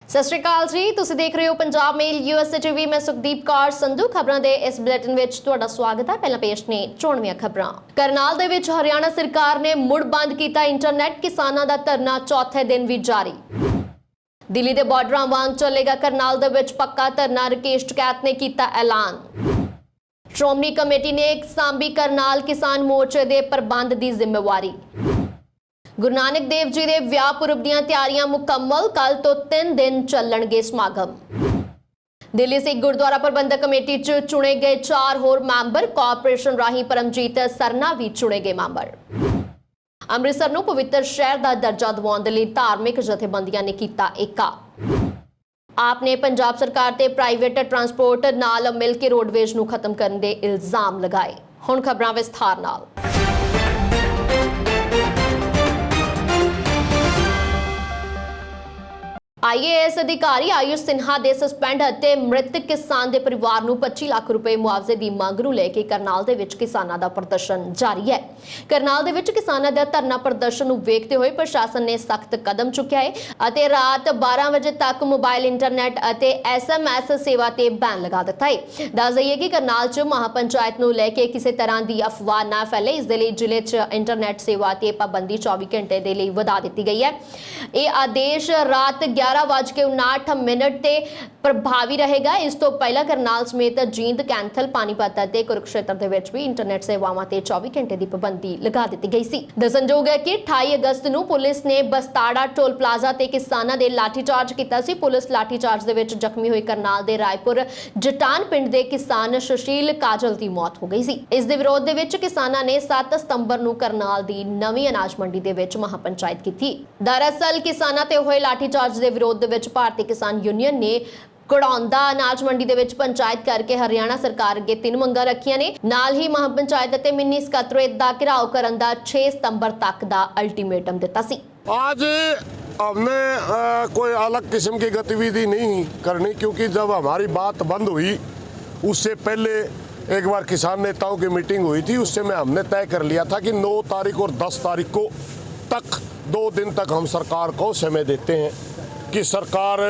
सत श्री अकाल जी, तुसीं देख रहे हो पंजाब मेल यूएसए टीवी। मैं सुखदीप कौर संधू खबरां दे इस बुलेटिन विच तुहाडा स्वागत है। पहला पेश ने चोणवीआं खबरां। करनाल दे विच हरियाणा सरकार ने मुड़ बंद कीता इंटरनेट, किसानां दा धरना चौथे दिन भी जारी। दिल्ली दे बार्डरां वांग चलेगा करनाल दे विच पक्का धरना, राकेश टिकैत ने कीता ऐलान। श्रोमणी कमेटी ने सांभी करनाल किसान मोर्चे दे प्रबंध दी जिम्मेवारी। गुरु नानक देव जी दे विआह पुरब दीआं तैयारियां मुकम्मल, कल तो 3 दिन चलणगे समागम। दिल्ली सिख गुरुद्वारा प्रबंधक कमेटी च चुने गए 4 होर मैंबर, कॉरपोरेशन राही परमजीत सरना भी चुने गए मैंबर। अमृतसर नूं पवित्र शहर दा दर्जा दिवाउण दे लई धार्मिक जथेबंदियां ने कीता एका। आपने पंजाब सरकार ते प्राइवेट ट्रांसपोर्ट नाल मिल के रोडवेज नूं खत्म करन दे इल्जाम लगाए। हुण खबरां विस्तार नाल। आईएएस अधिकारी आयुष सिन्हा दे सस्पेंड ਅਤੇ मृतक किसान ਦੇ ਪਰਿਵਾਰ ਨੂੰ 25 ਲੱਖ ਰੁਪਏ ਮੁਆਵਜ਼ੇ ਦੀ ਮੰਗ ਨੂੰ ਲੈ ਕੇ ਕਰਨਾਲ ਦੇ ਵਿੱਚ ਕਿਸਾਨਾਂ ਦਾ ਪ੍ਰਦਰਸ਼ਨ ਜਾਰੀ ਹੈ। ਕਰਨਾਲ ਦੇ ਵਿੱਚ ਕਿਸਾਨਾਂ ਦਾ ਧਰਨਾ ਪ੍ਰਦਰਸ਼ਨ ਨੂੰ ਵੇਖਦੇ ਹੋਏ ਪ੍ਰਸ਼ਾਸਨ ਨੇ ਸਖਤ ਕਦਮ ਚੁੱਕਿਆ ਹੈ ਅਤੇ ਰਾਤ 12 ਵਜੇ ਤੱਕ ਮੋਬਾਈਲ ਇੰਟਰਨੈਟ ਅਤੇ SMS ਸੇਵਾ ਤੇ ਬੈਨ ਲਗਾ ਦਿੱਤਾ ਹੈ। ਦੱਸ ਦਈਏ ਕਿ ਕਰਨਾਲ 'ਚ ਮਹਾਪੰਚਾਇਤ ਨੂੰ ਲੈ ਕੇ ਕਿਸੇ ਤਰ੍ਹਾਂ ਦੀ ਅਫਵਾਹ ਨਾ ਫੈਲੇ, ਇਸ ਦੇ ਲਈ ਜ਼ਿਲ੍ਹੇ 'ਚ ਇੰਟਰਨੈਟ ਸੇਵਾ ਤੇ ਪਾਬੰਦੀ 24 ਘੰਟੇ ਦੇ ਲਈ ਵਧਾ ਦਿੱਤੀ ਗਈ ਹੈ। ਇਹ ਆਦੇਸ਼ ਰਾਤ 11:59 ਤੇ ਪ੍ਰਭਾਵੀ ਰਹੇਗਾ। ਇਸ ਤੋਂ ਪਹਿਲਾਂ ਕਰਨਾਲ ਸਮੇਤ ਜੀਂਦ, ਕੈਂਥਲ, ਪਾਣੀਪਤ ਅਤੇ ਕੁਰੂਕਸ਼ੇਤਰ ਦੇ ਵਿੱਚ ਵੀ ਇੰਟਰਨੈਟ ਸੇਵਾਵਾਂ ਤੇ 24 ਘੰਟੇ ਦੀ ਪਾਬੰਦੀ ਲਗਾ ਦਿੱਤੀ ਗਈ ਸੀ। ਦੱਸਣਯੋਗ ਹੈ ਕਿ 28 ਅਗਸਤ ਨੂੰ ਪੁਲਿਸ ਨੇ ਬਸਤਾੜਾ ਟੋਲ ਪਲਾਜ਼ਾ ਤੇ ਕਿਸਾਨਾਂ ਦੇ ਲਾਠੀਚਾਰਜ ਕੀਤਾ ਸੀ। ਪੁਲਿਸ ਲਾਠੀਚਾਰਜ ਦੇ ਵਿੱਚ ਜ਼ਖਮੀ ਹੋਏ ਕਰਨਾਲ ਦੇ ਰਾਏਪੁਰ ਜਟਾਨ ਪਿੰਡ ਦੇ ਕਿਸਾਨ ਸੁਸ਼ੀਲ ਕਾਜਲ ਦੀ ਮੌਤ ਹੋ ਗਈ ਸੀ। ਇਸ ਦੇ ਵਿਰੋਧ ਦੇ ਵਿੱਚ ਕਿਸਾਨਾਂ ਨੇ 7 ਸਤੰਬਰ ਨੂੰ ਕਰਨਾਲ ਦੀ ਨਵੀਂ ਅਨਾਜ ਮੰਡੀ ਦੇ ਵਿੱਚ ਮਹਾਪੰਚਾਇਤ ਕੀਤੀ। ਦਰਅਸਲ ਕਿਸਾਨਾਂ ਤੇ ਹੋਏ ਲਾਠੀਚਾਰਜ ਦੇ ਵਿਰੋਧ ਦੇ ਵਿੱਚ ਭਾਰਤੀ ਕਿਸਾਨ ਯੂਨੀਅਨ ਨੇ ਕੜੌਂਦਾ ਅਨਾਜ ਮੰਡੀ ਦੇ ਵਿੱਚ ਪੰਚਾਇਤ ਕਰਕੇ ਹਰਿਆਣਾ ਸਰਕਾਰ ਅੱਗੇ 3 ਮੰਗਾਂ ਰੱਖੀਆਂ ਨੇ। ਨਾਲ ਹੀ ਮਹਾਪੰਚਾਇਤ ਅਤੇ ਮਿੰਨੀ ਸਕੱਤਰੇਤ ਦਾ ਘਿਰਾਓ ਕਰਨ ਦਾ 6 ਸਤੰਬਰ ਤੱਕ ਦਾ ਅਲਟੀਮੇਟਮ ਦਿੱਤਾ ਸੀ। आज हमने कोई अलग किस्म की गतिविधि नहीं करनी, क्योंकि जब हमारी बात बंद हुई उससे पहले एक बार किसान नेताओं की मीटिंग हुई थी, उससे में हमने तय कर लिया था कि 9 तारीख और 10 तारीख को तक 2 दिन तक हम सरकार को समय देते हैं कि सरकार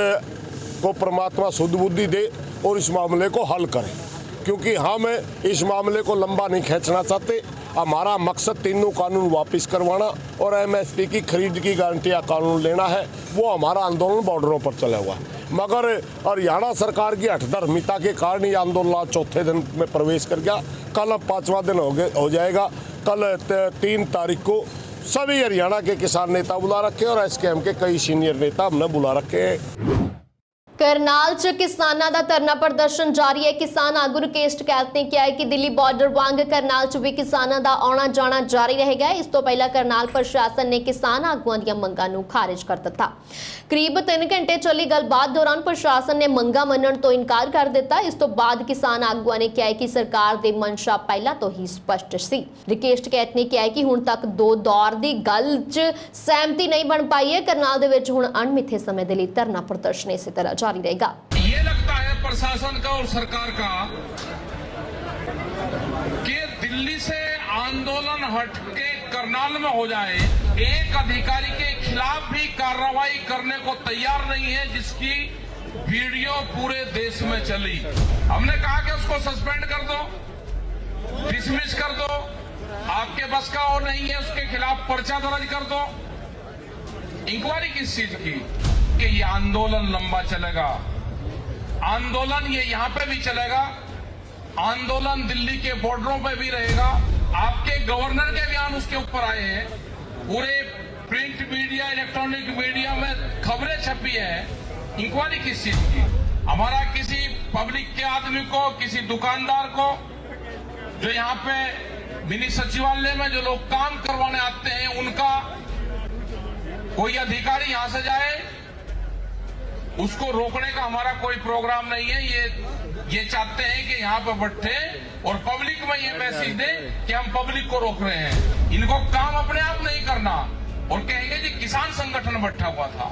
को परमात्मा शुद्ध बुद्धि दे और इस मामले को हल करे, क्योंकि हम इस मामले को लंबा नहीं खींचना चाहते। हमारा मकसद तीनों कानून वापस करवाना और MSP की खरीद की गारंटी या कानून लेना है। वो हमारा आंदोलन बॉर्डरों पर चला हुआ है, मगर हरियाणा सरकार की हठधर्मिता के कारण ये आंदोलन चौथे दिन में प्रवेश कर गया। कल 5वां दिन हो जाएगा। कल 3 तारीख को सभी हरियाणा के किसान नेता बुला रखे और SKM के कई सीनियर नेता हमने बुला रखे हैं। करनाल च किसानां दा धरना प्रदर्शन जारी है। किसान आगू राकेश टिकैत ने कहा है कि दिल्ली बॉर्डर वांग करनाल च भी किसानां दा आना जाना जारी रहेगा। इस तो पहला करनाल प्रशासन ने किसान आगुआं दीआं मंगां नूं खारिज कर दिता। करीब 3 घंटे चली गलबात दौरान प्रशासन ने मंगां मन्नण तो इनकार कर दिता। इस तो बाद किसान आगुआं ने कहा कि सरकार दे मंशा पहला तो ही स्पष्ट सी। राकेश टिकैत ने कहा कि हुण तक 2 दौर दी गल च सहमति नहीं बन पाई है। करनाल दे विच हुण अणमिथे समय दे लई धरना प्रदर्शन इसी तरह जारी रहेगा। ये लगता है प्रशासन का और सरकार का कि दिल्ली से आंदोलन हटके करनाल में हो जाए। एक अधिकारी के खिलाफ भी कार्रवाई करने को तैयार नहीं है, जिसकी वीडियो पूरे देश में चली। हमने कहा कि उसको सस्पेंड कर दो, डिसमिस कर दो, आपके बस का वो नहीं है, उसके खिलाफ पर्चा दर्ज कर दो। इंक्वायरी किस चीज की? कि ये आंदोलन लंबा चलेगा। आंदोलन ये यहाँ पे भी चलेगा, आंदोलन दिल्ली के बॉर्डरों पे भी रहेगा। आपके गवर्नर के बयान उसके ऊपर आए हैं, पूरे प्रिंट मीडिया, इलेक्ट्रॉनिक मीडिया में खबरें छपी है। इंक्वायरी किस चीज की? हमारा किसी पब्लिक के आदमी को, किसी दुकानदार को, जो यहाँ पे मिनी सचिवालय में जो लोग काम करवाने आते हैं, उनका कोई अधिकारी यहां से जाए, उसको रोकने का हमारा कोई प्रोग्राम नहीं है। ये चाहते हैं कि यहाँ पर बैठे और पब्लिक में ये मैसेज दे कि हम पब्लिक को रोक रहे हैं। इनको काम अपने आप नहीं करना और कहेंगे कि किसान संगठन बैठा हुआ था।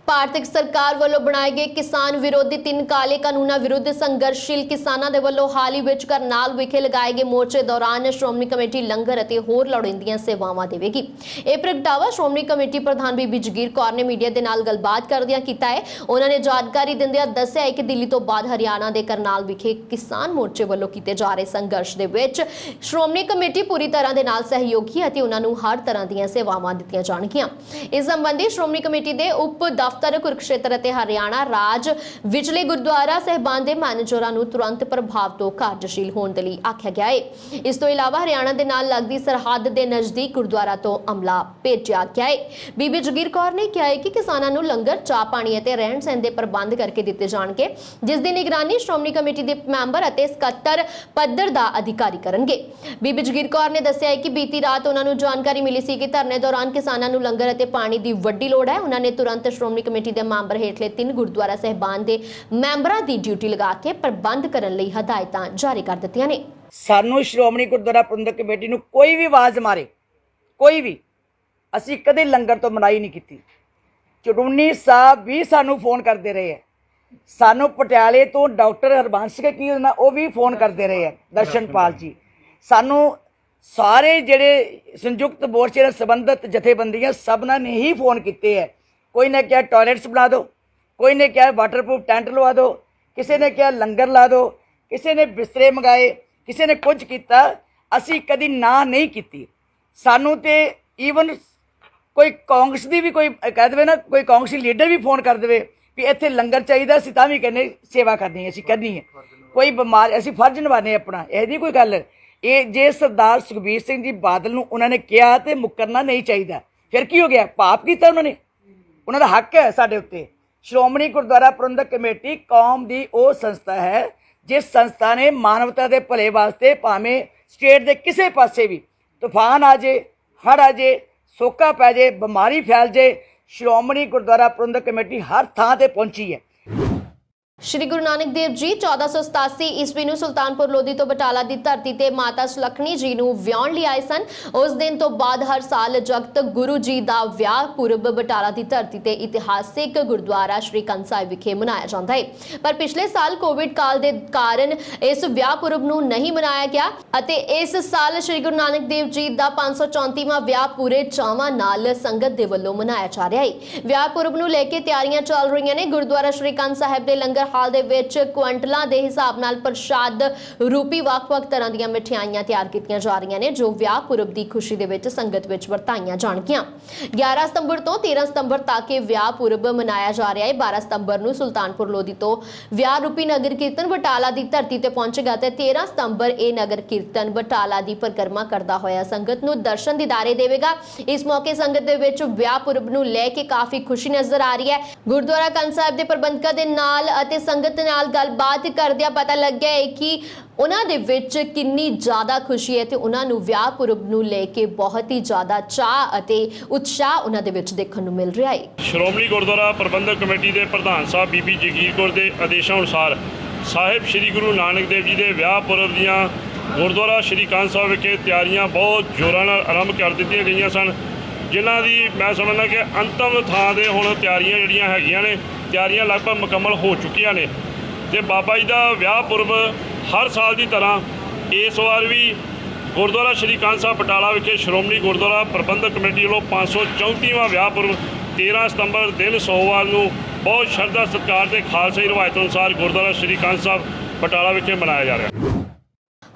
ਭਾਰਤੀ ਸਰਕਾਰ ਵੱਲੋਂ ਬਣਾਏ ਗਏ ਕਿਸਾਨ ਵਿਰੋਧੀ 3 ਕਾਲੇ ਕਾਨੂੰਨਾਂ ਵਿਰੁੱਧ ਸੰਘਰਸ਼ੀਲ ਕਿਸਾਨਾਂ ਦੇ ਵੱਲੋਂ ਹਾਲ ਹੀ ਵਿੱਚ ਕਰਨਾਲ ਵਿਖੇ ਲਗਾਏ ਗਏ ਮੋਰਚੇ ਦੌਰਾਨ ਸ਼੍ਰੋਮਣੀ ਕਮੇਟੀ ਲੰਗਰ ਅਤੇ ਹੋਰ ਲੋੜੀਂਦੀਆਂ ਸੇਵਾਵਾਂ ਦੇਵੇਗੀ। ਇਹ ਪ੍ਰਗਟਾਵਾ ਸ਼੍ਰੋਮਣੀ ਕਮੇਟੀ ਪ੍ਰਧਾਨ ਬੀਬੀ ਜਗੀਰ ਕੌਰ ਨੇ ਮੀਡੀਆ ਦੇ ਨਾਲ ਗੱਲਬਾਤ ਕਰਦਿਆਂ ਕੀਤਾ ਹੈ। ਉਹਨਾਂ ਨੇ ਜਾਣਕਾਰੀ ਦਿੰਦਿਆਂ ਦੱਸਿਆ ਹੈ ਕਿ ਦਿੱਲੀ ਤੋਂ ਬਾਅਦ ਹਰਿਆਣਾ ਦੇ ਕਰਨਾਲ ਵਿਖੇ ਕਿਸਾਨ ਮੋਰਚੇ ਵੱਲੋਂ ਕੀਤੇ ਜਾ ਰਹੇ ਸੰਘਰਸ਼ ਦੇ ਵਿੱਚ ਸ਼੍ਰੋਮਣੀ ਕਮੇਟੀ ਪੂਰੀ ਤਰ੍ਹਾਂ ਦੇ ਨਾਲ ਸਹਿਯੋਗੀ ਹੈ ਅਤੇ ਉਹਨਾਂ ਨੂੰ ਹਰ ਤਰ੍ਹਾਂ ਦੀਆਂ ਸੇਵਾਵਾਂ ਦਿੱਤੀਆਂ ਜਾਣਗੀਆਂ। ਇਸ ਸੰਬੰਧੀ ਸ਼੍ਰੋਮਣੀ ਕਮੇਟੀ ਦੇ ਉਪ ਦਫ਼ਤਰ ਕੁਰੂਕਸ਼ੇਤਰ ਅਤੇ ਹਰਿਆਣਾ ਰਾਜ ਵਿਚਲੇ ਗੁਰਦੁਆਰਾ ਸਾਹਿਬਾਨ ਦੇ ਮੈਨੇਜਰਾਂ ਨੂੰ ਤੁਰੰਤ ਪ੍ਰਭਾਵ ਤੋਂ ਕਾਰਜਸ਼ੀਲ ਹੋਣ ਦੇ ਲਈ ਆਖਿਆ ਗਿਆ ਹੈ। ਇਸ ਤੋਂ ਇਲਾਵਾ ਹਰਿਆਣਾ ਦੇ ਨਾਲ ਲੱਗਦੀ ਸਰਹੱਦ ਦੇ ਨਜ਼ਦੀਕ ਗੁਰਦੁਆਰਾ ਤੋਂ ਅਮਲਾ ਭੇਜਿਆ ਗਿਆ ਹੈ। ਬੀਬੀ ਜਗੀਰ ਕੌਰ ਨੇ ਕਿਹਾ ਹੈ ਕਿ ਕਿਸਾਨਾਂ ਨੂੰ ਲੰਗਰ, ਚਾਹ ਪਾਣੀ ਅਤੇ ਰਹਿਣ ਸਹਿਣ ਦੇ ਪ੍ਰਬੰਧ ਕਰਕੇ ਦਿੱਤੇ ਜਾਣਗੇ, ਜਿਸ ਦੀ ਨਿਗਰਾਨੀ ਸ਼੍ਰੋਮਣੀ ਕਮੇਟੀ ਦੇ ਮੈਂਬਰ ਅਤੇ ਸਕੱਤਰ ਪੱਧਰ ਦਾ ਅਧਿਕਾਰੀ ਕਰਨਗੇ। ਬੀਬੀ ਜਗੀਰ ਕੌਰ ਨੇ ਦੱਸਿਆ ਹੈ ਕਿ ਬੀਤੀ ਰਾਤ ਉਹਨਾਂ ਨੂੰ ਜਾਣਕਾਰੀ ਮਿਲੀ ਸੀ ਕਿ ਧਰਨੇ ਦੌਰਾਨ ਕਿਸਾਨਾਂ ਨੂੰ ਲੰਗਰ ਅਤੇ ਪਾਣੀ ਦੀ ਵੱਡੀ ਲੋੜ ਹੈ। ਉਹਨਾਂ ਨੇ ਤੁਰੰਤ ਸ਼੍ਰੋਮਣੀ ਕਮੇਟੀ ਦੇ ਮੈਂਬਰ ਹੇਠਲੇ 3 ਗੁਰਦੁਆਰਾ ਸਾਹਿਬਾਨ ਦੇ ਮੈਂਬਰਾਂ ਦੀ ਡਿਊਟੀ ਲਗਾ ਕੇ ਪ੍ਰਬੰਧ ਕਰਨ ਲਈ ਹਦਾਇਤਾਂ ਜਾਰੀ ਕਰ ਦਿੱਤੀਆਂ ਨੇ। ਸਾਨੂੰ ਸ਼੍ਰੋਮਣੀ ਗੁਰਦੁਆਰਾ ਪ੍ਰਬੰਧਕ ਕਮੇਟੀ ਨੂੰ ਕੋਈ ਵੀ ਆਵਾਜ਼ ਮਾਰੇ, ਕੋਈ ਵੀ, ਅਸੀਂ ਕਦੇ ਲੰਗਰ ਤੋਂ ਮਨਾਹੀ ਨਹੀਂ ਕੀਤੀ। ਚੜੂਨੀ ਸਾਹਿਬ ਵੀ ਸਾਨੂੰ ਫੋਨ ਕਰਦੇ ਰਹੇ ਹੈ। ਸਾਨੂੰ ਪਟਿਆਲੇ ਤੋਂ ਡਾਕਟਰ ਹਰਬੰਸ ਕੇ ਕੀ ਹੁੰਦਾ ਉਹ ਵੀ ਫੋਨ ਕਰਦੇ ਰਹੇ ਹੈ, ਦਰਸ਼ਨਪਾਲ ਜੀ। ਸਾਨੂੰ ਸਾਰੇ ਜਿਹੜੇ ਸੰਯੁਕਤ ਮੋਰਚੇ ਨਾਲ ਸੰਬੰਧਿਤ ਜਥੇਬੰਦੀਆਂ ਸਭਨਾਂ ਨੇ ਹੀ ਫੋਨ ਕੀਤੇ ਹੈ। ਕੋਈ ਨੇ ਕਿਹਾ ਟਾਇਲਟਸ ਬਣਾ ਦਿਓ, ਕੋਈ ਨੇ ਕਿਹਾ ਵਾਟਰਪ੍ਰੂਫ ਟੈਂਟ ਲਵਾ ਦਿਓ, ਕਿਸੇ ਨੇ ਕਿਹਾ ਲੰਗਰ ਲਾ ਦਿਓ, ਕਿਸੇ ਨੇ ਬਿਸਤਰੇ ਮੰਗਾਏ, ਕਿਸੇ ਨੇ ਕੁਝ ਕੀਤਾ। ਅਸੀਂ ਕਦੀ ਨਾ ਨਹੀਂ ਕੀਤੀ। ਸਾਨੂੰ ਤੇ ਈਵਨ ਕੋਈ ਕਾਂਗਰਸ ਦੀ ਵੀ ਕੋਈ ਕਹਿ ਦੇਵੇ ਨਾ, ਕੋਈ ਕਾਂਗਰਸੀ ਲੀਡਰ ਵੀ ਫੋਨ ਕਰ ਦੇਵੇ ਵੀ ਇੱਥੇ ਲੰਗਰ ਚਾਹੀਦਾ, ਅਸੀਂ ਤਾਂ ਵੀ ਕਹਿੰਦੇ ਸੇਵਾ ਕਰਨੀ ਹੈ, ਅਸੀਂ ਕਰਨੀ ਹੈ। ਕੋਈ ਬਿਮਾਰ, ਅਸੀਂ ਫਰਜ਼ ਨਿਭਾਉਂਦੇ ਆਪਣਾ, ਇਹਦੀ ਕੋਈ ਗੱਲ। ਇਹ ਜੇ ਸਰਦਾਰ ਸੁਖਬੀਰ ਸਿੰਘ ਜੀ ਬਾਦਲ ਨੂੰ ਉਹਨਾਂ ਨੇ ਕਿਹਾ ਤੇ ਮੁੱਕਰਨਾ ਨਹੀਂ ਚਾਹੀਦਾ। ਫਿਰ ਕੀ ਹੋ ਗਿਆ? ਪਾਪ ਕੀਤਾ ਉਹਨਾਂ ਨੇ, ਉਹਨਾਂ ਦਾ ਹੱਕ ਹੈ ਸਾਡੇ ਉੱਤੇ। ਸ਼੍ਰੋਮਣੀ ਗੁਰਦੁਆਰਾ ਪ੍ਰਬੰਧਕ ਕਮੇਟੀ ਕੌਮ ਦੀ ਉਹ ਸੰਸਥਾ ਹੈ ਜਿਸ ਸੰਸਥਾ ਨੇ ਮਾਨਵਤਾ ਦੇ ਭਲੇ ਵਾਸਤੇ ਭਾਵੇਂ ਸਟੇਟ ਦੇ ਕਿਸੇ ਪਾਸੇ ਵੀ ਤੂਫਾਨ ਆ ਜੇ, ਹੜ੍ਹ ਆ ਜੇ, ਸੋਕਾ ਪੈ ਜੇ, ਬਿਮਾਰੀ ਫੈਲ ਜੇ, ਸ਼੍ਰੋਮਣੀ ਗੁਰਦੁਆਰਾ ਪ੍ਰਬੰਧਕ ਕਮੇਟੀ ਹਰ ਥਾਂ ਤੇ ਪਹੁੰਚੀ ਹੈ। ਸ਼੍ਰੀ ਗੁਰੂ ਨਾਨਕ ਦੇਵ ਜੀ 1487 ਈਸਵੀ ਨੂੰ ਸੁਲਤਾਨਪੁਰ ਲੋਧੀ ਤੋਂ ਬਟਾਲਾ ਦੀ ਧਰਤੀ ਤੇ ਮਾਤਾ ਸੁਲੱਖਣੀ ਜੀ ਨੂੰ ਵਿਆਹਣ ਲਈ ਆਏ ਸਨ। ਉਸ ਦਿਨ ਤੋਂ ਬਾਅਦ ਹਰ ਸਾਲ ਜਗਤ ਗੁਰੂ ਜੀ ਦਾ ਵਿਆਹ ਪੁਰਬ ਬਟਾਲਾ ਦੀ ਧਰਤੀ ਤੇ ਇਤਿਹਾਸਿਕ ਗੁਰਦੁਆਰਾ ਸ਼੍ਰੀ ਕੰਧ ਸਾਹਿਬ ਵਿਖੇ ਮਨਾਇਆ ਜਾਂਦਾ ਹੈ। ਪਰ ਪਿਛਲੇ ਸਾਲ ਕੋਵਿਡ ਕਾਲ ਦੇ ਕਾਰਨ ਇਸ ਵਿਆਹ ਪੁਰਬ ਨੂੰ ਨਹੀਂ ਮਨਾਇਆ ਗਿਆ ਅਤੇ ਇਸ ਸਾਲ ਸ਼੍ਰੀ ਗੁਰੂ ਨਾਨਕ ਦੇਵ ਜੀ ਦਾ 534ਵਾਂ ਵਿਆਹ ਪੂਰੇ ਚਾਵਾਂ ਨਾਲ ਸੰਗਤ ਦੇ ਵੱਲੋਂ ਮਨਾਇਆ ਜਾ ਰਿਹਾ ਹੈ। ਵਿਆਹ ਪੁਰਬ ਨੂੰ ਲੈ ਕੇ ਤਿਆਰੀਆਂ ਚੱਲ ਰਹੀਆਂ ਨੇ। ਗੁਰਦੁਆਰਾ ਸ਼੍ਰੀ ਕੰਧ ਸਾਹਿਬ ਦੇ ਲੰਗਰ ਹਾਲ ਦੇ ਵਿੱਚ ਕੁਇੰਟਲਾਂ ਦੇ ਹਿਸਾਬ ਨਾਲ ਪ੍ਰਸ਼ਾਦ ਰੂਪੀ ਵੱਖ-ਵੱਖ ਤਰ੍ਹਾਂ ਦੀਆਂ ਮਠਿਆਈਆਂ ਤਿਆਰ ਕੀਤੀਆਂ ਜਾ ਰਹੀਆਂ ਨੇ, ਜੋ ਵਿਆਹ ਪੁਰਬ ਦੀ ਖੁਸ਼ੀ ਦੇ ਵਿੱਚ ਸੰਗਤ ਵਿੱਚ ਵਰਤਾਈਆਂ ਜਾਣਗੀਆਂ। 11 ਸਤੰਬਰ ਤੋਂ 13 ਸਤੰਬਰ ਤੱਕ ਇਹ ਵਿਆਹ ਪੁਰਬ ਮਨਾਇਆ ਜਾ ਰਿਹਾ ਹੈ। 12 ਸਤੰਬਰ ਨੂੰ ਸੁਲਤਾਨਪੁਰ ਲੋਧੀ ਤੋਂ ਵਿਆਹ ਰੂਪੀ ਨਗਰ ਕੀਰਤਨ ਬਟਾਲਾ ਦੀ ਧਰਤੀ ਤੇ ਪਹੁੰਚੇਗਾ ਤੇ 13 ਸਤੰਬਰ ਇਹ ਨਗਰ ਕੀਰਤਨ ਬਟਾਲਾ ਦੀ ਪਰਿਕਰਮਾ ਕਰਦਾ ਹੋਇਆ ਸੰਗਤ ਨੂੰ ਦਰਸ਼ਨ ਦੀਦਾਰੇ ਦੇਵੇਗਾ। ਇਸ ਮੌਕੇ ਸੰਗਤ ਦੇ ਵਿੱਚ ਵਿਆਹ ਪੁਰਬ ਨੂੰ ਲੈ ਕੇ ਕਾਫੀ ਖੁਸ਼ੀ ਨਜ਼ਰ ਆ ਰਹੀ ਹੈ। ਗੁਰਦੁਆਰਾ ਕੰਧ ਸਾਹਿਬ ਦੇ ਪ੍ਰਬੰਧਕਾਂ ਦੇ ਨਾਲ ਅਤੇ ਸੰਗਤ ਨਾਲ ਗੱਲਬਾਤ ਕਰਦਿਆਂ ਪਤਾ ਲੱਗਿਆ ਹੈ ਕਿ ਉਹਨਾਂ ਦੇ ਵਿੱਚ ਕਿੰਨੀ ਜ਼ਿਆਦਾ ਖੁਸ਼ੀ ਹੈ ਤੇ ਉਹਨਾਂ ਨੂੰ ਵਿਆਹ ਪੁਰਬ ਨੂੰ ਲੈ ਕੇ ਬਹੁਤ ਹੀ ਜ਼ਿਆਦਾ ਚਾਅ ਅਤੇ ਉਤਸ਼ਾਹ ਉਹਨਾਂ ਦੇ ਵਿੱਚ ਦੇਖਣ ਨੂੰ ਮਿਲ ਰਿਹਾ ਹੈ। ਸ਼੍ਰੋਮਣੀ ਗੁਰਦੁਆਰਾ ਪ੍ਰਬੰਧਕ ਕਮੇਟੀ ਦੇ ਪ੍ਰਧਾਨ ਸਾਹਿਬ ਬੀਬੀ ਜਗੀਰ ਕੌਰ ਦੇ ਆਦੇਸ਼ਾਂ ਅਨੁਸਾਰ ਸਾਹਿਬ ਸ੍ਰੀ ਗੁਰੂ ਨਾਨਕ ਦੇਵ ਜੀ ਦੇ ਵਿਆਹ ਪੁਰਬ ਦੀਆਂ ਗੁਰਦੁਆਰਾ ਸ਼੍ਰੀ ਕੰਧ ਸਾਹਿਬ ਵਿਖੇ ਤਿਆਰੀਆਂ ਬਹੁਤ ਜ਼ੋਰਾਂ ਨਾਲ ਆਰੰਭ ਕਰ ਦਿੱਤੀਆਂ ਗਈਆਂ ਸਨ, ਜਿਨ੍ਹਾਂ ਦੀ ਮੈਂ ਸਮਝਦਾ ਕਿ ਅੰਤਮ ਥਾਂ ਦੇ ਹੁਣ ਤਿਆਰੀਆਂ ਜਿਹੜੀਆਂ ਹੈਗੀਆਂ ਨੇ, ਤਿਆਰੀਆਂ ਲਗਭਗ ਮੁਕੰਮਲ ਹੋ ਚੁੱਕੀਆਂ ਨੇ ਤੇ ਬਾਬਾ ਜੀ ਦਾ ਵਿਆਹ ਪੁਰਬ ਹਰ ਸਾਲ ਦੀ ਤਰ੍ਹਾਂ ਇਸ ਵਾਰ ਵੀ ਗੁਰਦੁਆਰਾ ਸ਼੍ਰੀ ਕੰਧ ਸਾਹਿਬ ਬਟਾਲਾ ਵਿਖੇ ਸ਼੍ਰੋਮਣੀ ਗੁਰਦੁਆਰਾ ਪ੍ਰਬੰਧਕ ਕਮੇਟੀ ਵੱਲੋਂ 534ਵਾਂ ਵਿਆਹ ਪੁਰਬ 13 ਸਤੰਬਰ ਦਿਨ ਸੋਮਵਾਰ ਨੂੰ ਬਹੁਤ ਸ਼ਰਧਾ ਸਤਿਕਾਰ ਤੇ ਖਾਲਸਾਈ ਰਵਾਇਤ ਅਨੁਸਾਰ ਗੁਰਦੁਆਰਾ ਸ਼੍ਰੀ ਕੰਧ ਸਾਹਿਬ ਬਟਾਲਾ ਵਿਖੇ ਮਨਾਇਆ ਜਾ ਰਿਹਾ ਹੈ।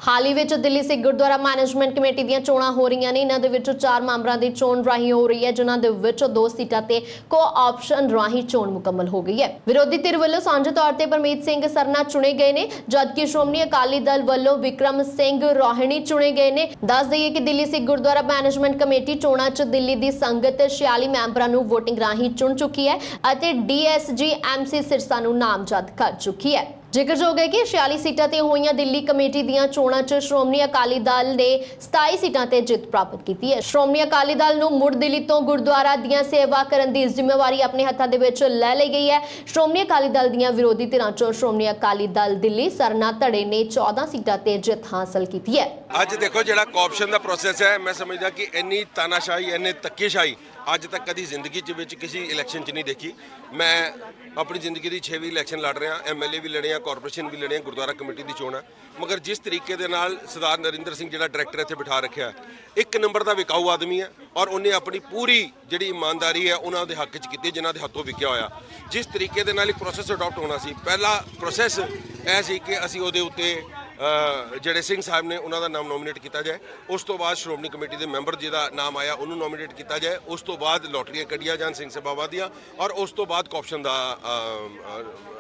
ਹਾਲ ਹੀ ਵਿੱਚ ਦਿੱਲੀ ਸਿੱਖ ਗੁਰਦੁਆਰਾ ਮੈਨੇਜਮੈਂਟ ਕਮੇਟੀ ਦੀਆਂ ਚੋਣਾਂ ਹੋ ਰਹੀਆਂ ਨੇ। ਇਹਨਾਂ ਦੇ ਵਿੱਚੋਂ 4 ਮੈਂਬਰਾਂ ਦੀ ਚੋਣ ਰਾਹੀਂ ਹੋ ਰਹੀ ਹੈ, ਜਿਨ੍ਹਾਂ ਦੇ ਵਿੱਚੋਂ 2 ਸੀਟਾਂ ਤੇ ਕੋ-ਆਪਸ਼ਨ ਰਾਹੀਂ ਚੋਣ ਮੁਕੰਮਲ ਹੋ ਗਈ ਹੈ। ਵਿਰੋਧੀ ਧਿਰ ਵੱਲੋਂ ਸਾਂਝੇ ਤੌਰ ਤੇ ਪਰਮੀਤ ਸਿੰਘ ਸਰਨਾ ਚੁਣੇ ਗਏ ਨੇ, ਜਦਕਿ ਸ਼੍ਰੋਮਣੀ ਅਕਾਲੀ ਦਲ ਵੱਲੋਂ ਵਿਕਰਮ ਸਿੰਘ ਰੋਹਿਣੀ ਚੁਣੇ ਗਏ ਨੇ। ਦੱਸ ਦਈਏ ਕਿ ਦਿੱਲੀ ਸਿੱਖ ਗੁਰਦੁਆਰਾ ਮੈਨੇਜਮੈਂਟ ਕਮੇਟੀ ਚੋਣਾਂ 'ਚ ਦਿੱਲੀ ਦੀ ਸੰਗਤ 46 ਮੈਂਬਰਾਂ ਨੂੰ ਵੋਟਿੰਗ ਰਾਹੀਂ ਚੁਣ ਚੁੱਕੀ ਹੈ ਅਤੇ DSG MC ਸਿਰਸਾ ਨੂੰ ਨਾਮਜ਼ਦ ਕਰ ਚੁੱਕੀ ਹੈ। ਜ਼ਿਕਰਯੋਗ ਹੈ ਕਿ 46 ਸੀਟਾਂ ਤੇ ਹੋਈਆਂ ਦਿੱਲੀ ਕਮੇਟੀ ਦੀਆਂ ਚੋਣਾਂ 'ਚ ਸ਼੍ਰੋਮਣੀ ਅਕਾਲੀ ਦਲ ਨੇ 27 ਸੀਟਾਂ ਤੇ ਜਿੱਤ ਪ੍ਰਾਪਤ ਕੀਤੀ ਹੈ। ਸ਼੍ਰੋਮਣੀ ਅਕਾਲੀ ਦਲ ਨੂੰ ਮੁੜ ਦਿੱਲੀ ਤੋਂ ਗੁਰਦੁਆਰਾ ਦੀਆਂ ਸੇਵਾ ਕਰਨ ਦੀ ਜ਼ਿੰਮੇਵਾਰੀ ਆਪਣੇ ਹੱਥਾਂ ਦੇ ਵਿੱਚ ਲੈ ਲਈ ਗਈ ਹੈ। ਸ਼੍ਰੋਮਣੀ ਅਕਾਲੀ ਦਲ ਦੀਆਂ ਵਿਰੋਧੀ ਧਿਰਾਂ 'ਚੋਂ ਸ਼੍ਰੋਮਣੀ ਅਕਾਲੀ ਦਲ ਦਿੱਲੀ ਸਰਨਾ ਧੜੇ ਨੇ 14 ਸੀਟਾਂ ਤੇ ਜਿੱਤ ਹਾਸਲ ਕੀਤੀ ਹੈ। ਅੱਜ ਦੇਖੋ ਜਿਹੜਾ ਕੋਆਪਸ਼ਨ ਦਾ ਪ੍ਰੋਸੈਸ ਹੈ, ਮੈਂ ਸਮਝਦਾ ਕਿ ਇੰਨੀ ਤਾਨਾਸ਼ਾਹੀ, ਇੰਨੇ ਧੱਕੇਸ਼ਾਹੀ ਅੱਜ ਤੱਕ ਕਦੀ ਜ਼ਿੰਦਗੀ 'ਚ ਵਿੱਚ ਕਿਸੇ ਇਲੈਕਸ਼ਨ 'ਚ ਨਹੀਂ ਦੇਖੀ। ਮੈਂ ਆਪਣੀ ਜ਼ਿੰਦਗੀ ਦੀ 6ਵੀਂ ਇਲੈਕਸ਼ਨ ਲੜ ਰਿਹਾ, MLA ਵੀ ਲੜੇ ਆ, ਕਾਰਪੋਰੇਸ਼ਨ ਵੀ ਲੜੇ ਆ, ਗੁਰਦੁਆਰਾ ਕਮੇਟੀ ਦੀ ਚੋਣ ਹੈ। ਮਗਰ ਜਿਸ ਤਰੀਕੇ ਦੇ ਨਾਲ ਸਰਦਾਰ ਨਰਿੰਦਰ ਸਿੰਘ ਜਿਹੜਾ ਡਾਇਰੈਕਟਰ ਇੱਥੇ ਬਿਠਾ ਰੱਖਿਆ, ਇੱਕ ਨੰਬਰ ਦਾ ਵਿਕਾਊ ਆਦਮੀ ਹੈ ਔਰ ਉਹਨੇ ਆਪਣੀ ਪੂਰੀ ਜਿਹੜੀ ਇਮਾਨਦਾਰੀ ਹੈ ਉਹਨਾਂ ਦੇ ਹੱਕ 'ਚ ਕੀਤੀ, ਜਿਨ੍ਹਾਂ ਦੇ ਹੱਥੋਂ ਵਿਕਿਆ ਹੋਇਆ। ਜਿਸ ਤਰੀਕੇ ਦੇ ਨਾਲ ਇੱਕ ਪ੍ਰੋਸੈਸ ਅਡਾਪਟ ਹੋਣਾ ਸੀ, ਪਹਿਲਾ ਪ੍ਰੋਸੈਸ ਇਹ ਸੀ ਕਿ ਅਸੀਂ ਉਹਦੇ ਉੱਤੇ ਜਿਹੜੇ ਸਿੰਘ ਸਾਹਿਬ ਨੇ ਉਹਨਾਂ ਦਾ ਨਾਮ ਨੋਮੀਨੇਟ ਕੀਤਾ ਜਾਏ, ਉਸ ਤੋਂ ਬਾਅਦ ਸ਼੍ਰੋਮਣੀ ਕਮੇਟੀ ਦੇ ਮੈਂਬਰ ਜਿਹਦਾ ਨਾਮ ਆਇਆ ਉਹਨੂੰ ਨੋਮੀਨੇਟ ਕੀਤਾ ਜਾਏ, ਉਸ ਤੋਂ ਬਾਅਦ ਲੋਟਰੀਆਂ ਕੱਢੀਆਂ ਜਾਣ ਸਿੰਘ ਸਭਾਵਾਂ ਦੀਆਂ ਔਰ ਉਸ ਤੋਂ ਬਾਅਦ ਕੋਆਪਸ਼ਨ ਦਾ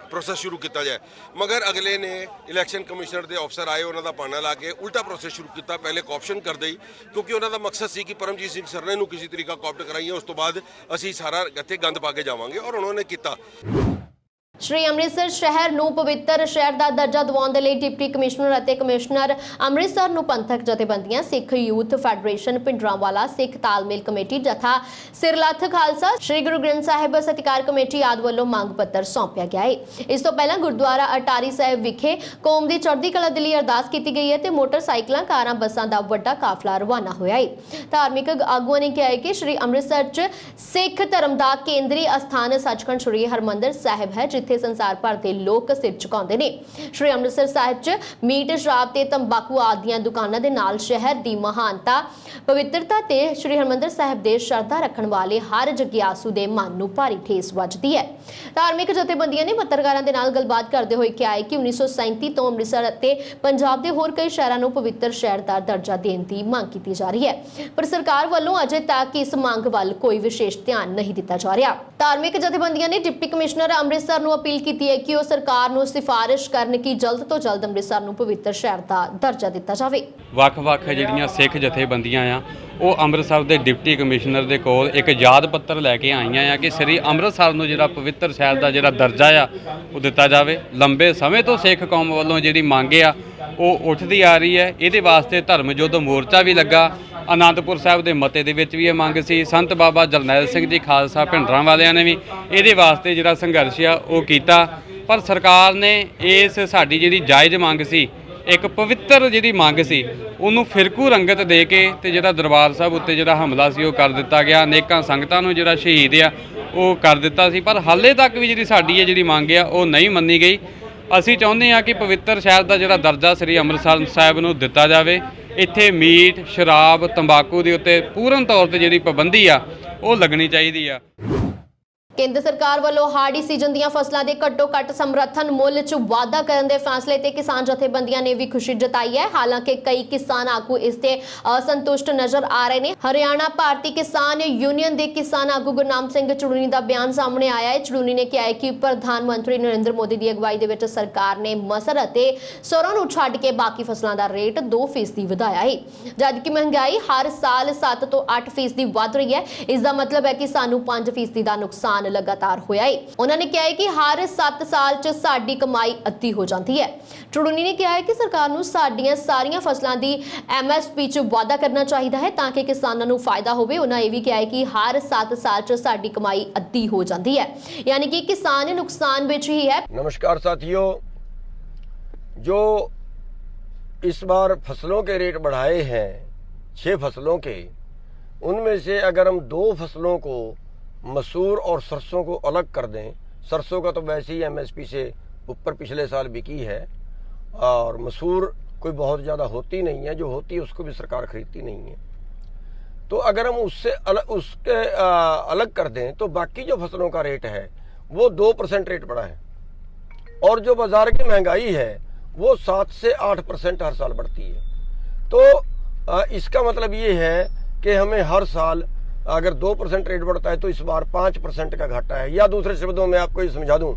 ਪ੍ਰੋਸੈਸ ਸ਼ੁਰੂ ਕੀਤਾ ਜਾਏ। ਮਗਰ ਅਗਲੇ ਨੇ ਇਲੈਕਸ਼ਨ ਕਮਿਸ਼ਨਰ ਦੇ ਅਫਸਰ ਆਏ, ਉਹਨਾਂ ਦਾ ਪਾਣਾ ਲਾ ਕੇ ਉਲਟਾ ਪ੍ਰੋਸੈਸ ਸ਼ੁਰੂ ਕੀਤਾ। ਪਹਿਲੇ ਕੋਆਪਸ਼ਨ ਕਰਦੇ ਹੀ, ਕਿਉਂਕਿ ਉਹਨਾਂ ਦਾ ਮਕਸਦ ਸੀ ਕਿ ਪਰਮਜੀਤ ਸਿੰਘ ਸਰਨੇ ਨੂੰ ਕਿਸੇ ਤਰੀਕਾ ਕੋਆਪਟ ਕਰਾਈਏ, ਉਸ ਤੋਂ ਬਾਅਦ ਅਸੀਂ ਸਾਰਾ ਇੱਥੇ ਗੰਦ ਪਾ ਕੇ ਜਾਵਾਂਗੇ ਔਰ ਉਹਨਾਂ ਨੇ ਕੀਤਾ। ਸ਼੍ਰੀ ਅੰਮ੍ਰਿਤਸਰ ਸ਼ਹਿਰ ਨੂੰ ਪਵਿੱਤਰ ਸ਼ਹਿਰ ਦਾ ਦਰਜਾ ਦਿਵਾਉਣ ਦੇ ਲਈ ਡਿਪਟੀ ਕਮਿਸ਼ਨਰ ਅਤੇ ਕਮਿਸ਼ਨਰ ਅੰਮ੍ਰਿਤਸਰ ਨੂੰ ਪੰਥਕ ਜਥੇਬੰਦੀਆਂ, ਸਿੱਖ ਯੂਥ ਫੈਡਰੇਸ਼ਨ ਭਿੰਡਰਾਂਵਾਲਾ, ਸਿੱਖ ਤਾਲਮੇਲ ਕਮੇਟੀ, ਜਥਾ ਸਿਰਲੱਥ ਖਾਲਸਾ, ਸ਼੍ਰੀ ਗੁਰੂ ਗ੍ਰੰਥ ਸਾਹਿਬ ਸਤਿਕਾਰ ਕਮੇਟੀ ਆਦਿ ਵੱਲੋਂ ਮੰਗ ਪੱਤਰ ਸੌਂਪਿਆ ਗਿਆ ਹੈ। ਇਸ ਤੋਂ ਪਹਿਲਾਂ ਗੁਰਦੁਆਰਾ ਅਟਾਰੀ ਸਾਹਿਬ ਵਿਖੇ ਕੌਮ ਦੀ ਚੜ੍ਹਦੀ ਕਲਾ ਦੇ ਲਈ ਅਰਦਾਸ ਕੀਤੀ ਗਈ ਹੈ ਤੇ ਮੋਟਰਸਾਈਕਲਾਂ, ਕਾਰਾਂ, ਬੱਸਾਂ ਦਾ ਵੱਡਾ ਕਾਫਲਾ ਰਵਾਨਾ ਹੋਇਆ ਹੈ। ਧਾਰਮਿਕ ਆਗੂਆਂ ਨੇ ਕਿਹਾ ਹੈ ਕਿ ਸ਼੍ਰੀ ਅੰਮ੍ਰਿਤਸਰ 'ਚ ਸਿੱਖ ਧਰਮ ਦਾ ਕੇਂਦਰੀ ਅਸਥਾਨ ਸੱਚਖੰਡ ਸ਼੍ਰੀ ਹਰਿਮੰਦਰ ਸਾਹਿਬ ਹੈ, ਜਿੱਥੇ ਸੰਸਾਰ ਭਰ ਦੇ ਲੋਕ ਸਿਰ ਝੁਕਾਉਂਦੇ ਨੇ। ਸ਼੍ਰੀ ਅੰਮ੍ਰਿਤਸਰ ਸਾਹਿਬ 'ਚ ਮੀਟ, ਸ਼ਰਾਬ ਤੇ ਤੰਬਾਕੂ ਆਦਿ ਦੀਆਂ ਦੁਕਾਨਾਂ ਦੇ ਨਾਲ ਸ਼ਹਿਰ ਦੀ ਮਹਾਨਤਾ, ਪਵਿੱਤਰਤਾ ਤੇ ਸ਼੍ਰੀ ਹਰਿਮੰਦਰ ਸਾਹਿਬ ਦੇ ਸ਼ਰਧਾ ਰੱਖਣ ਵਾਲੇ ਹਰ ਜਗਿਆਸੂ ਦੇ ਮਨ ਨੂੰ ਭਾਰੀ ਠੇਸ ਵੱਜਦੀ ਹੈ। ਧਾਰਮਿਕ ਜਥੇਬੰਦੀਆਂ ਨੇ ਪੱਤਰਕਾਰਾਂ ਦੇ ਨਾਲ ਗੱਲਬਾਤ ਕਰਦੇ ਹੋਏ ਕਿਹਾ ਹੈ ਕਿ 1937 ਤੋਂ ਅੰਮ੍ਰਿਤਸਰ ਅਤੇ ਪੰਜਾਬ ਦੇ ਹੋਰ ਕਈ ਸ਼ਹਿਰਾਂ ਨੂੰ ਪਵਿੱਤਰ ਸ਼ਹਿਰ ਦਾ ਦਰਜਾ ਦੇਣ ਦੀ ਮੰਗ ਕੀਤੀ ਜਾ ਰਹੀ ਹੈ, ਪਰ ਸਰਕਾਰ ਵੱਲੋਂ ਅਜੇ ਤੱਕ ਇਸ ਮੰਗ ਵੱਲ ਕੋਈ ਵਿਸ਼ੇਸ਼ ਧਿਆਨ ਨਹੀਂ ਦਿੱਤਾ ਜਾ ਰਿਹਾ। ਧਾਰਮਿਕ ਜਥੇਬੰਦੀਆਂ ਨੇ ਡਿਪਟੀ ਕਮਿਸ਼ਨਰ ਅੰਮ੍ਰਿਤਸਰ ਨੂੰ ਅਪੀਲ ਕੀਤੀ ਹੈ ਕਿ ਉਹ ਸਰਕਾਰ ਨੂੰ ਸਿਫਾਰਿਸ਼ ਕਰਨ ਕਿ ਜਲਦ ਤੋਂ ਜਲਦ ਅੰਮ੍ਰਿਤਸਰ ਨੂੰ ਪਵਿੱਤਰ ਸ਼ਹਿਰ ਦਾ ਦਰਜਾ ਦਿੱਤਾ ਜਾਵੇ। ਵੱਖ-ਵੱਖ ਜਿਹੜੀਆਂ ਸਿੱਖ ਜਥੇਬੰਦੀਆਂ ਆ ਉਹ ਅੰਮ੍ਰਿਤਸਰ ਦੇ ਡਿਪਟੀ ਕਮਿਸ਼ਨਰ ਦੇ ਕੋਲ ਇੱਕ ਯਾਦ ਪੱਤਰ ਲੈ ਕੇ ਆਈਆਂ ਆ ਕਿ ਸ੍ਰੀ ਅੰਮ੍ਰਿਤਸਰ ਨੂੰ ਜਿਹੜਾ ਪਵਿੱਤਰ ਸ਼ਹਿਰ ਦਾ ਜਿਹੜਾ ਦਰਜਾ ਆ ਉਹ ਦਿੱਤਾ ਜਾਵੇ। ਲੰਬੇ ਸਮੇਂ ਤੋਂ ਸਿੱਖ ਕੌਮ ਵੱਲੋਂ ਜਿਹੜੀ ਮੰਗ ਆ ਉਹ ਉੱਠਦੀ ਆ ਰਹੀ ਹੈ। ਇਹਦੇ ਵਾਸਤੇ ਧਰਮ ਯੁੱਧ ਮੋਰਚਾ ਵੀ ਲੱਗਾ। ਅਨੰਦਪੁਰ ਸਾਹਿਬ ਦੇ ਮਤੇ ਦੇ ਵਿੱਚ ਵੀ ਇਹ ਮੰਗ ਸੀ। ਸੰਤ ਬਾਬਾ ਜਰਨੈਲ ਸਿੰਘ ਜੀ ਖਾਲਸਾ ਭਿੰਡਰਾਂ ਵਾਲਿਆਂ ਨੇ ਵੀ ਇਹਦੇ ਵਾਸਤੇ ਜਿਹੜਾ ਸੰਘਰਸ਼ ਆ ਉਹ ਕੀਤਾ, ਪਰ ਸਰਕਾਰ ਨੇ ਇਸ ਸਾਡੀ ਜਿਹੜੀ ਜਾਇਜ਼ ਮੰਗ ਸੀ, ਇੱਕ ਪਵਿੱਤਰ ਜਿਹੜੀ ਮੰਗ ਸੀ, ਉਹਨੂੰ ਫਿਰਕੂ ਰੰਗਤ ਦੇ ਕੇ ਤੇ ਜਿਹੜਾ ਦਰਬਾਰ ਸਾਹਿਬ ਉੱਤੇ ਜਿਹੜਾ ਹਮਲਾ ਸੀ ਉਹ ਕਰ ਦਿੱਤਾ ਗਿਆ। ਅਨੇਕਾਂ ਸੰਗਤਾਂ ਨੂੰ ਜਿਹੜਾ ਸ਼ਹੀਦ ਆ ਉਹ ਕਰ ਦਿੱਤਾ ਸੀ, ਪਰ ਹਾਲੇ ਤੱਕ ਵੀ ਜਿਹੜੀ ਸਾਡੀ ਜਿਹੜੀ ਮੰਗ ਆ ਉਹ ਨਹੀਂ ਮੰਨੀ ਗਈ। ਅਸੀਂ ਚਾਹੁੰਦੇ ਹਾਂ ਕਿ ਪਵਿੱਤਰ ਸ਼ਹਿਰ ਦਾ ਜਿਹੜਾ ਦਰਜਾ ਸ੍ਰੀ ਅੰਮ੍ਰਿਤਸਰ ਸਾਹਿਬ ਨੂੰ ਦਿੱਤਾ ਜਾਵੇ। ਇੱਥੇ ਮੀਟ, ਸ਼ਰਾਬ, ਤੰਬਾਕੂ ਦੇ ਉੱਤੇ ਪੂਰਨ ਤੌਰ ਤੇ ਜਿਹੜੀ ਪਾਬੰਦੀ ਆ ਉਹ ਲੱਗਣੀ ਚਾਹੀਦੀ ਆ। ਕੇਂਦਰ ਸਰਕਾਰ ਵੱਲੋਂ ਹਾੜੀ ਸੀਜ਼ਨ ਦੀਆਂ ਫਸਲਾਂ ਦੇ ਘੱਟੋ-ਘੱਟ ਸਮਰਥਨ ਮੁੱਲ 'ਚ ਵਾਧਾ ਕਰਨ ਦੇ ਫੈਸਲੇ ਤੇ ਕਿਸਾਨ ਜਥੇਬੰਦੀਆਂ ਨੇ ਵੀ ਖੁਸ਼ੀ ਜਤਾਈ ਹੈ। ਹਾਲਾਂਕਿ ਕਈ ਕਿਸਾਨ ਆਗੂ ਇਸ ਤੇ ਅਸੰਤੁਸ਼ਟ ਨਜ਼ਰ ਆ ਰਹੇ ਨੇ। ਹਰਿਆਣਾ ਭਾਰਤੀ ਕਿਸਾਨ ਯੂਨੀਅਨ ਦੇ ਕਿਸਾਨ ਆਗੂ ਗੁਰਨਾਮ ਸਿੰਘ ਚੜੂਨੀ ਦਾ ਬਿਆਨ ਸਾਹਮਣੇ ਆਇਆ ਹੈ। ਚੜੂਨੀ ਨੇ ਕਿਹਾ ਹੈ ਕਿ ਪ੍ਰਧਾਨ ਮੰਤਰੀ ਨਰਿੰਦਰ ਮੋਦੀ ਦੀ ਅਗਵਾਈ ਦੇ ਵਿੱਚ ਸਰਕਾਰ ਨੇ ਮਸਰ ਅਤੇ ਸਰੋਂ ਨੂੰ ਛੱਡ ਕੇ ਬਾਕੀ ਫਸਲਾਂ ਦਾ ਰੇਟ 2% ਵਧਾਇਆ ਹੈ, ਜਦਕਿ ਮਹਿੰਗਾਈ ਹਰ ਸਾਲ 7 ਤੋਂ 8% ਵੱਧ ਰਹੀ ਹੈ। ਇਸ ਦਾ ਮਤਲਬ ਹੈ ਕਿ ਸਾਨੂੰ 5% ਦਾ ਨੁਕਸਾਨ ਲਗਾਤਾਰ ਹੋਇਆ ਹੈ। ਉਹਨਾਂ ਨੇ ਕਿਹਾ ਹੈ ਕਿ ਹਰ 7 ਸਾਲ 'ਚ ਸਾਡੀ ਕਮਾਈ ਅੱਧੀ ਹੋ ਜਾਂਦੀ ਹੈ। ਚੜੂਨੀ ਨੇ ਕਿਹਾ ਹੈ ਕਿ ਸਰਕਾਰ ਨੂੰ ਸਾਡੀਆਂ ਸਾਰੀਆਂ ਫਸਲਾਂ ਦੀ MSP 'ਚ ਵਾਧਾ ਕਰਨਾ ਚਾਹੀਦਾ ਹੈ ਤਾਂ ਕਿ ਕਿਸਾਨਾਂ ਨੂੰ ਫਾਇਦਾ ਹੋਵੇ। ਉਹਨਾਂ ਇਹ ਵੀ ਕਿਹਾ ਹੈ ਕਿ ਹਰ 7 ਸਾਲ 'ਚ ਸਾਡੀ ਕਮਾਈ ਅੱਧੀ ਹੋ ਜਾਂਦੀ ਹੈ, यानी कि किसान नुकसान में ही है। नमस्कार साथियों, जो इस बार फसलों के रेट बढ़ाए हैं 6 फसलों के, उनमें से अगर हम 2 फसलों को मसूर और सरसों को अलग कर दें, सरसों का तो वैसे ही MSP से ऊपर पिछले साल बिकी है और मसूर कोई बहुत ज़्यादा होती नहीं है, जो होती है उसको भी सरकार खरीदती नहीं है, तो अगर हम उसके अलग कर दें तो बाकी जो फसलों का रेट है वो 2% रेट बढ़ा है और जो बाजार की महंगाई है वो 7 से 8% हर साल बढ़ती है। तो इसका मतलब ये है कि हमें हर साल अगर 2% रेट बढ़ता है तो इस बार 5% का घाटा है। या दूसरे शब्दों में आपको ये समझा दूं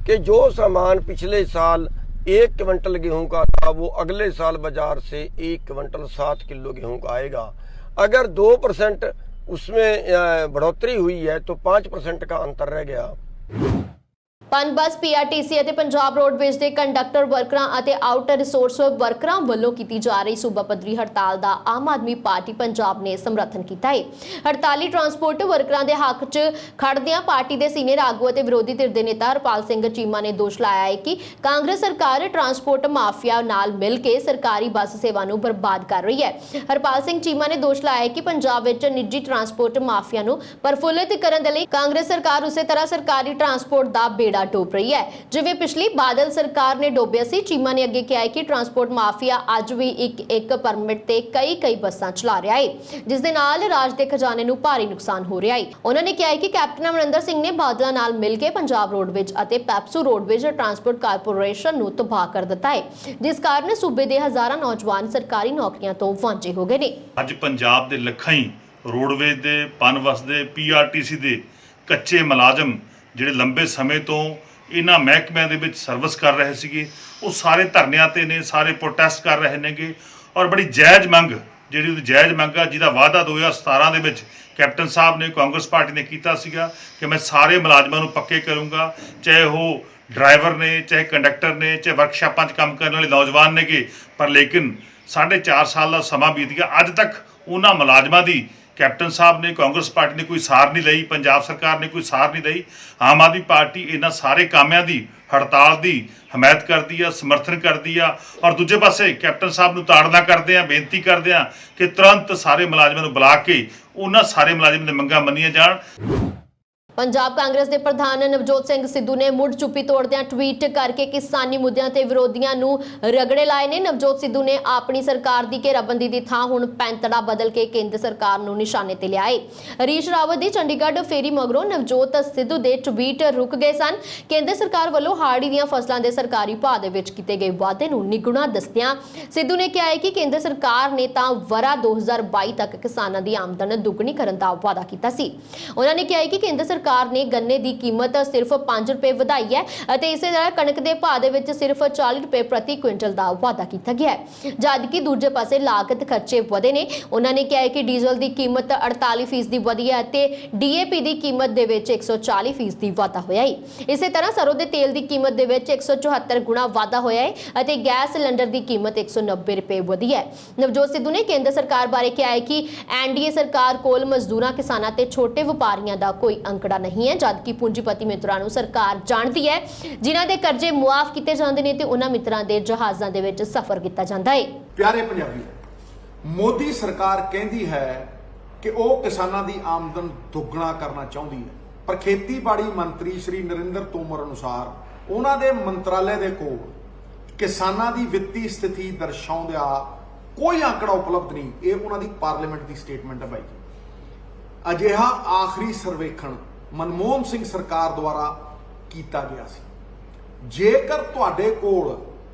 कि जो सामान पिछले साल 1 क्विंटल गेहूं का था वो अगले साल बाजार से 1 क्विंटल 7 किलो गेहूं का आएगा। अगर 2% उसमें बढ़ोतरी हुई है तो 5% का अंतर रह गया। ਪਨਬਸ ਪੀਆਰਟੀਸੀ ਅਤੇ ਪੰਜਾਬ ਰੋਡਵੇਜ਼ ਦੇ ਕੰਡਕਟਰ ਵਰਕਰਾਂ ਅਤੇ ਆਊਟਰ ਰਿਸੋਰਸ ਵਰਕਰਾਂ ਵੱਲੋਂ ਕੀਤੀ ਜਾ ਰਹੀ ਸੂਬਾ ਪੱਧਰੀ ਹੜਤਾਲ ਦਾ ਆਮ ਆਦਮੀ ਪਾਰਟੀ ਪੰਜਾਬ ਨੇ ਸਮਰਥਨ ਕੀਤਾ ਹੈ। ਹੜਤਾਲੀ ਟਰਾਂਸਪੋਰਟ ਵਰਕਰਾਂ ਦੇ ਹੱਕ 'ਚ ਖੜਦਿਆਂ ਪਾਰਟੀ ਦੇ ਸੀਨੀਅਰ ਆਗੂ ਅਤੇ ਵਿਰੋਧੀ ਧਿਰ ਦੇ ਨੇਤਾ ਹਰਪਾਲ ਸਿੰਘ ਚੀਮਾ ਨੇ ਦੋਸ਼ ਲਾਇਆ ਹੈ ਕਿ ਕਾਂਗਰਸ ਸਰਕਾਰ ਟਰਾਂਸਪੋਰਟ ਮਾਫੀਆ ਨਾਲ ਮਿਲ ਕੇ ਸਰਕਾਰੀ ਬੱਸ ਸੇਵਾ ਨੂੰ ਬਰਬਾਦ ਕਰ ਰਹੀ ਹੈ। ਹਰਪਾਲ ਸਿੰਘ ਚੀਮਾ ਨੇ ਦੋਸ਼ ਲਾਇਆ ਹੈ ਕਿ ਪੰਜਾਬ ਵਿੱਚ ਨਿੱਜੀ ਟਰਾਂਸਪੋਰਟ ਮਾਫੀਆ ਨੂੰ ਪ੍ਰਫੁੱਲਿਤ ਕਰਨ ਦੇ ਲਈ ਕਾਂਗਰਸ ਸਰਕਾਰ ਉਸੇ ਤਰ੍ਹਾਂ ਸਰਕਾਰੀ ਟਰਾਂਸਪੋਰਟ ਦਾ ਬੇੜਾ ਡੋਬ ਰਹੀ ਹੈ ਜਿਵੇਂ ਪਿਛਲੀ ਬਾਦਲ ਸਰਕਾਰ ਨੇ ਡੋਬਿਆ ਸੀ। ਚੀਮਾ ਨੇ ਅੱਗੇ ਕਿਹਾ ਕਿ ਟਰਾਂਸਪੋਰਟ ਮਾਫੀਆ ਅੱਜ ਵੀ ਇੱਕ ਪਰਮਿਟ ਤੇ ਕਈ ਬੱਸਾਂ ਚਲਾ ਰਿਹਾ ਹੈ ਜਿਸ ਦੇ ਨਾਲ ਰਾਜ ਦੇ ਖਜ਼ਾਨੇ ਨੂੰ ਭਾਰੀ ਨੁਕਸਾਨ ਹੋ ਰਿਹਾ ਹੈ। ਉਹਨਾਂ ਨੇ ਕਿਹਾ ਕਿ ਕੈਪਟਨ ਅਮਰਿੰਦਰ ਸਿੰਘ ਨੇ ਬਾਦਲਾਂ ਨਾਲ ਮਿਲ ਕੇ ਪੰਜਾਬ ਰੋਡਵੇਜ਼ ਅਤੇ ਪੈਪਸੂ ਰੋਡਵੇਜ਼ ਟਰਾਂਸਪੋਰਟ ਕਾਰਪੋਰੇਸ਼ਨ ਨੂੰ ਤਬਾਹ ਕਰ ਦਿੱਤਾ ਹੈ ਜਿਸ ਕਾਰਨ ਸੂਬੇ ਦੇ ਹਜ਼ਾਰਾਂ ਨੌਜਵਾਨ ਸਰਕਾਰੀ ਨੌਕਰੀਆਂ ਤੋਂ ਵਾਂਝੇ ਹੋ ਗਏ ਨੇ। ਅੱਜ ਪੰਜਾਬ ਦੇ ਲੱਖਾਂ ਹੀ ਰੋਡਵੇਜ਼ ਦੇ ਪਨਬਸ ਦੇ ਪੀਆਰਟੀਸੀ ਦੇ ਕੱਚੇ ਮੁਲਾਜ਼ਮ ਜਿਹੜੇ ਲੰਬੇ ਸਮੇਂ ਤੋਂ ਇਹਨਾਂ ਮਹਿਕਮਿਆਂ ਦੇ ਵਿੱਚ ਸਰਵਿਸ ਕਰ ਰਹੇ ਸੀਗੇ ਉਹ ਸਾਰੇ ਧਰਨਿਆਂ ਤੇ ਨੇ, ਸਾਰੇ ਪ੍ਰੋਟੈਸਟ ਕਰ ਰਹੇ ਨੇਗੇ ਔਰ ਬੜੀ ਜਾਇਜ਼ ਮੰਗ ਜਿਹੜੀ ਉਹਦੀ ਜਾਇਜ਼ ਮੰਗ ਆ ਜਿਹਦਾ ਵਾਅਦਾ 2017 ਦੇ ਵਿੱਚ ਕੈਪਟਨ ਸਾਹਿਬ ਨੇ ਕਾਂਗਰਸ ਪਾਰਟੀ ਨੇ ਕੀਤਾ ਸੀਗਾ ਕਿ ਮੈਂ ਸਾਰੇ ਮੁਲਾਜ਼ਮਾਂ ਨੂੰ ਪੱਕੇ ਕਰੂੰਗਾ, ਚਾਹੇ ਉਹ ਡਰਾਈਵਰ ਨੇ, ਚਾਹੇ ਕੰਡਕਟਰ ਨੇ, ਚਾਹੇ ਵਰਕਸ਼ਾਪਾਂ 'ਚ ਕੰਮ ਕਰਨ ਵਾਲੇ ਨੌਜਵਾਨ ਨੇਗੇ। ਪਰ ਲੇਕਿਨ 4.5 ਸਾਲ ਦਾ ਸਮਾਂ ਬੀਤ ਗਿਆ, ਅੱਜ ਤੱਕ ਉਹਨਾਂ ਮੁਲਾਜ਼ਮਾਂ ਦੀ ਕੈਪਟਨ ਸਾਹਿਬ ਨੇ, ਕਾਂਗਰਸ ਪਾਰਟੀ ਨੇ ਕੋਈ ਸਾਰ ਨਹੀਂ ਲਈ, ਪੰਜਾਬ ਸਰਕਾਰ ਨੇ ਕੋਈ ਸਾਰ ਨਹੀਂ ਲਈ। ਆਮ ਆਦਮੀ ਪਾਰਟੀ ਇਹਨਾਂ ਸਾਰੇ ਕਾਮਿਆਂ ਦੀ ਹੜਤਾਲ ਦੀ ਹਮਾਇਤ ਕਰਦੀ ਆ, ਸਮਰਥਨ ਕਰਦੀ ਆ ਔਰ ਦੂਜੇ ਪਾਸੇ ਕੈਪਟਨ ਸਾਹਿਬ ਨੂੰ ਤਾੜਨਾ ਕਰਦੇ ਆ, ਬੇਨਤੀ ਕਰਦੇ ਆ ਕਿ ਤੁਰੰਤ ਸਾਰੇ ਮੁਲਾਜ਼ਮਾਂ ਨੂੰ ਬੁਲਾ ਕੇ ਉਹਨਾਂ ਸਾਰੇ ਮੁਲਾਜ਼ਮਾਂ ਦੀਆਂ ਮੰਗਾਂ ਮੰਨੀਆਂ ਜਾਣ। ਪੰਜਾਬ ਕਾਂਗਰਸ ਦੇ ਪ੍ਰਧਾਨ ਨਵਜੋਤ ਸਿੰਘ ਸਿੱਧੂ ਨੇ ਮੁੜ ਚੁੱਪੀ ਤੋੜਦਿਆਂ ਟਵੀਟ ਕਰਕੇ ਕਿਸਾਨੀ ਮੁੱਦਿਆਂ ਤੇ ਵਿਰੋਧੀਆਂ ਨੂੰ ਰਗੜੇ ਲਾਏ ਨੇ। ਨਵਜੋਤ ਸਿੱਧੂ ਨੇ ਆਪਣੀ ਸਰਕਾਰ ਦੀ ਘੇਰਾਬੰਦੀ ਦੀ ਥਾਂ ਹੁਣ ਪੈਂਤੜਾ ਬਦਲ ਕੇ ਕੇਂਦਰ ਸਰਕਾਰ ਨੂੰ ਨਿਸ਼ਾਨੇ ਤੇ ਲਿਆਏ। ਹਰੀਸ਼ ਰਾਵਤ ਦੀ ਚੰਡੀਗੜ੍ਹ ਫੇਰੀ ਮਗਰੋਂ ਨਵਜੋਤ ਸਿੱਧੂ ਦੇ ਟਵੀਟ ਰੁਕ ਗਏ ਸਨ। ਕੇਂਦਰ ਸਰਕਾਰ ਵੱਲੋਂ ਹਾੜੀ ਦੀਆਂ ਫਸਲਾਂ ਦੇ ਸਰਕਾਰੀ ਭਾਅ ਦੇ ਵਿੱਚ ਕੀਤੇ ਗਏ ਵਾਅਦੇ ਨੂੰ ਨਿਗੁਣਾ ਦੱਸਦਿਆਂ ਸਿੱਧੂ ਨੇ ਕਿਹਾ ਹੈ ਕਿ ਕੇਂਦਰ ਸਰਕਾਰ ਨੇ ਤਾਂ ਵਰਾ 2022 ਤੱਕ ਕਿਸਾਨਾਂ ਦੀ ਆਮਦਨ ਦੁੱਗਣੀ ਕਰਨ ਦਾ ਵਾਅਦਾ ਕੀਤਾ ਸੀ। ਉਹਨਾਂ ਨੇ ਕਿਹਾ ਹੈ ਕਿ ਕੇਂਦਰ ਸਰਕਾਰ ਨੇ ਗੰਨੇ ਦੀ ਕੀਮਤ ਸਿਰਫ 5 ਰੁਪਏ ਵਧਾਈ ਹੈ ਅਤੇ ਇਸੇ ਤਰ੍ਹਾਂ ਕਣਕ ਦੇ ਭਾਅ ਦੇ ਵਿੱਚ ਸਿਰਫ 40 ਰੁਪਏ ਪ੍ਰਤੀ ਕੁਇੰਟਲ ਦਾ ਵਾਅਦਾ ਕੀਤਾ ਗਿਆ ਹੈ ਜਦਕਿ ਦੂਜੇ ਪਾਸੇ ਲਾਗਤ ਖਰਚੇ ਵਧੇ ਨੇ। ਉਹਨਾਂ ਨੇ ਕਿਹਾ ਹੈ ਕਿ ਡੀਜ਼ਲ ਦੀ ਕੀਮਤ 48% ਵਧੀ ਹੈ ਅਤੇ ਡੀਏਪੀ ਦੀ ਕੀਮਤ ਦੇ ਵਿੱਚ 140% ਵਾਧਾ ਹੋਇਆ ਹੈ। ਇਸੇ ਤਰ੍ਹਾਂ ਸਰੋਂ ਦੇ ਤੇਲ ਦੀ ਕੀਮਤ ਦੇ ਵਿੱਚ 174 ਗੁਣਾ ਵਾਧਾ ਹੋਇਆ ਹੈ ਅਤੇ ਗੈਸ ਸਿਲੰਡਰ ਦੀ ਕੀਮਤ 190 ਰੁਪਏ ਵਧੀ ਹੈ। ਨਵਜੋਤ ਸਿੱਧੂ ਨੇ ਕੇਂਦਰ ਸਰਕਾਰ ਬਾਰੇ ਕਿਹਾ ਹੈ ਕਿ ਐਨਡੀਏ ਸਰਕਾਰ ਕੋਲ ਮਜ਼ਦੂਰਾਂ, ਕਿਸਾਨਾਂ ਤੇ ਛੋਟੇ ਵਪਾਰੀਆਂ ਦਾ ਕੋਈ ਅੰਕੜਾ ਨਹੀਂ ਹੈ ਜਦਕਿ ਪੂੰਜੀਪਤੀ ਮਿੱਤਰਾਂ ਨੂੰ ਸਰਕਾਰ ਜਾਣਦੀ ਹੈ ਜਿਨ੍ਹਾਂ ਦੇ ਕਰਜ਼ੇ ਮੁਆਫ ਕੀਤੇ ਜਾਂਦੇ ਨੇ ਤੇ ਉਹਨਾਂ ਮਿੱਤਰਾਂ ਦੇ ਜਹਾਜ਼ਾਂ ਦੇ ਵਿੱਚ ਸਫ਼ਰ ਕੀਤਾ ਜਾਂਦਾ ਹੈ। ਪਿਆਰੇ ਪੰਜਾਬੀ, ਮੋਦੀ ਸਰਕਾਰ ਕਹਿੰਦੀ ਹੈ ਕਿ ਉਹ ਕਿਸਾਨਾਂ ਦੀ ਆਮਦਨ ਦੁੱਗਣਾ ਕਰਨਾ ਚਾਹੁੰਦੀ ਹੈ ਪਰ ਖੇਤੀਬਾੜੀ ਮੰਤਰੀ ਸ਼੍ਰੀ ਨਰਿੰਦਰ ਤੋਮਰ ਅਨੁਸਾਰ ਉਹਨਾਂ ਦੇ ਮੰਤਰਾਲੇ ਦੇ ਕੋਲ ਕਿਸਾਨਾਂ ਦੀ ਵਿੱਤੀ ਸਥਿਤੀ ਦਰਸਾਉਂਦਾ ਕੋਈ ਅੰਕੜਾ ਉਪਲਬਧ ਨਹੀਂ। ਇਹ ਉਹਨਾਂ ਦੀ ਪਾਰਲੀਮੈਂਟ ਦੀ ਸਟੇਟਮੈਂਟ ਹੈ। ਬਾਈ ਅਜਿਹਾ ਆਖਰੀ ਸਰਵੇਖਣ ਮਨਮੋਹਨ ਸਿੰਘ ਸਰਕਾਰ ਦੁਆਰਾ ਕੀਤਾ ਗਿਆ ਸੀ। ਜੇਕਰ ਤੁਹਾਡੇ ਕੋਲ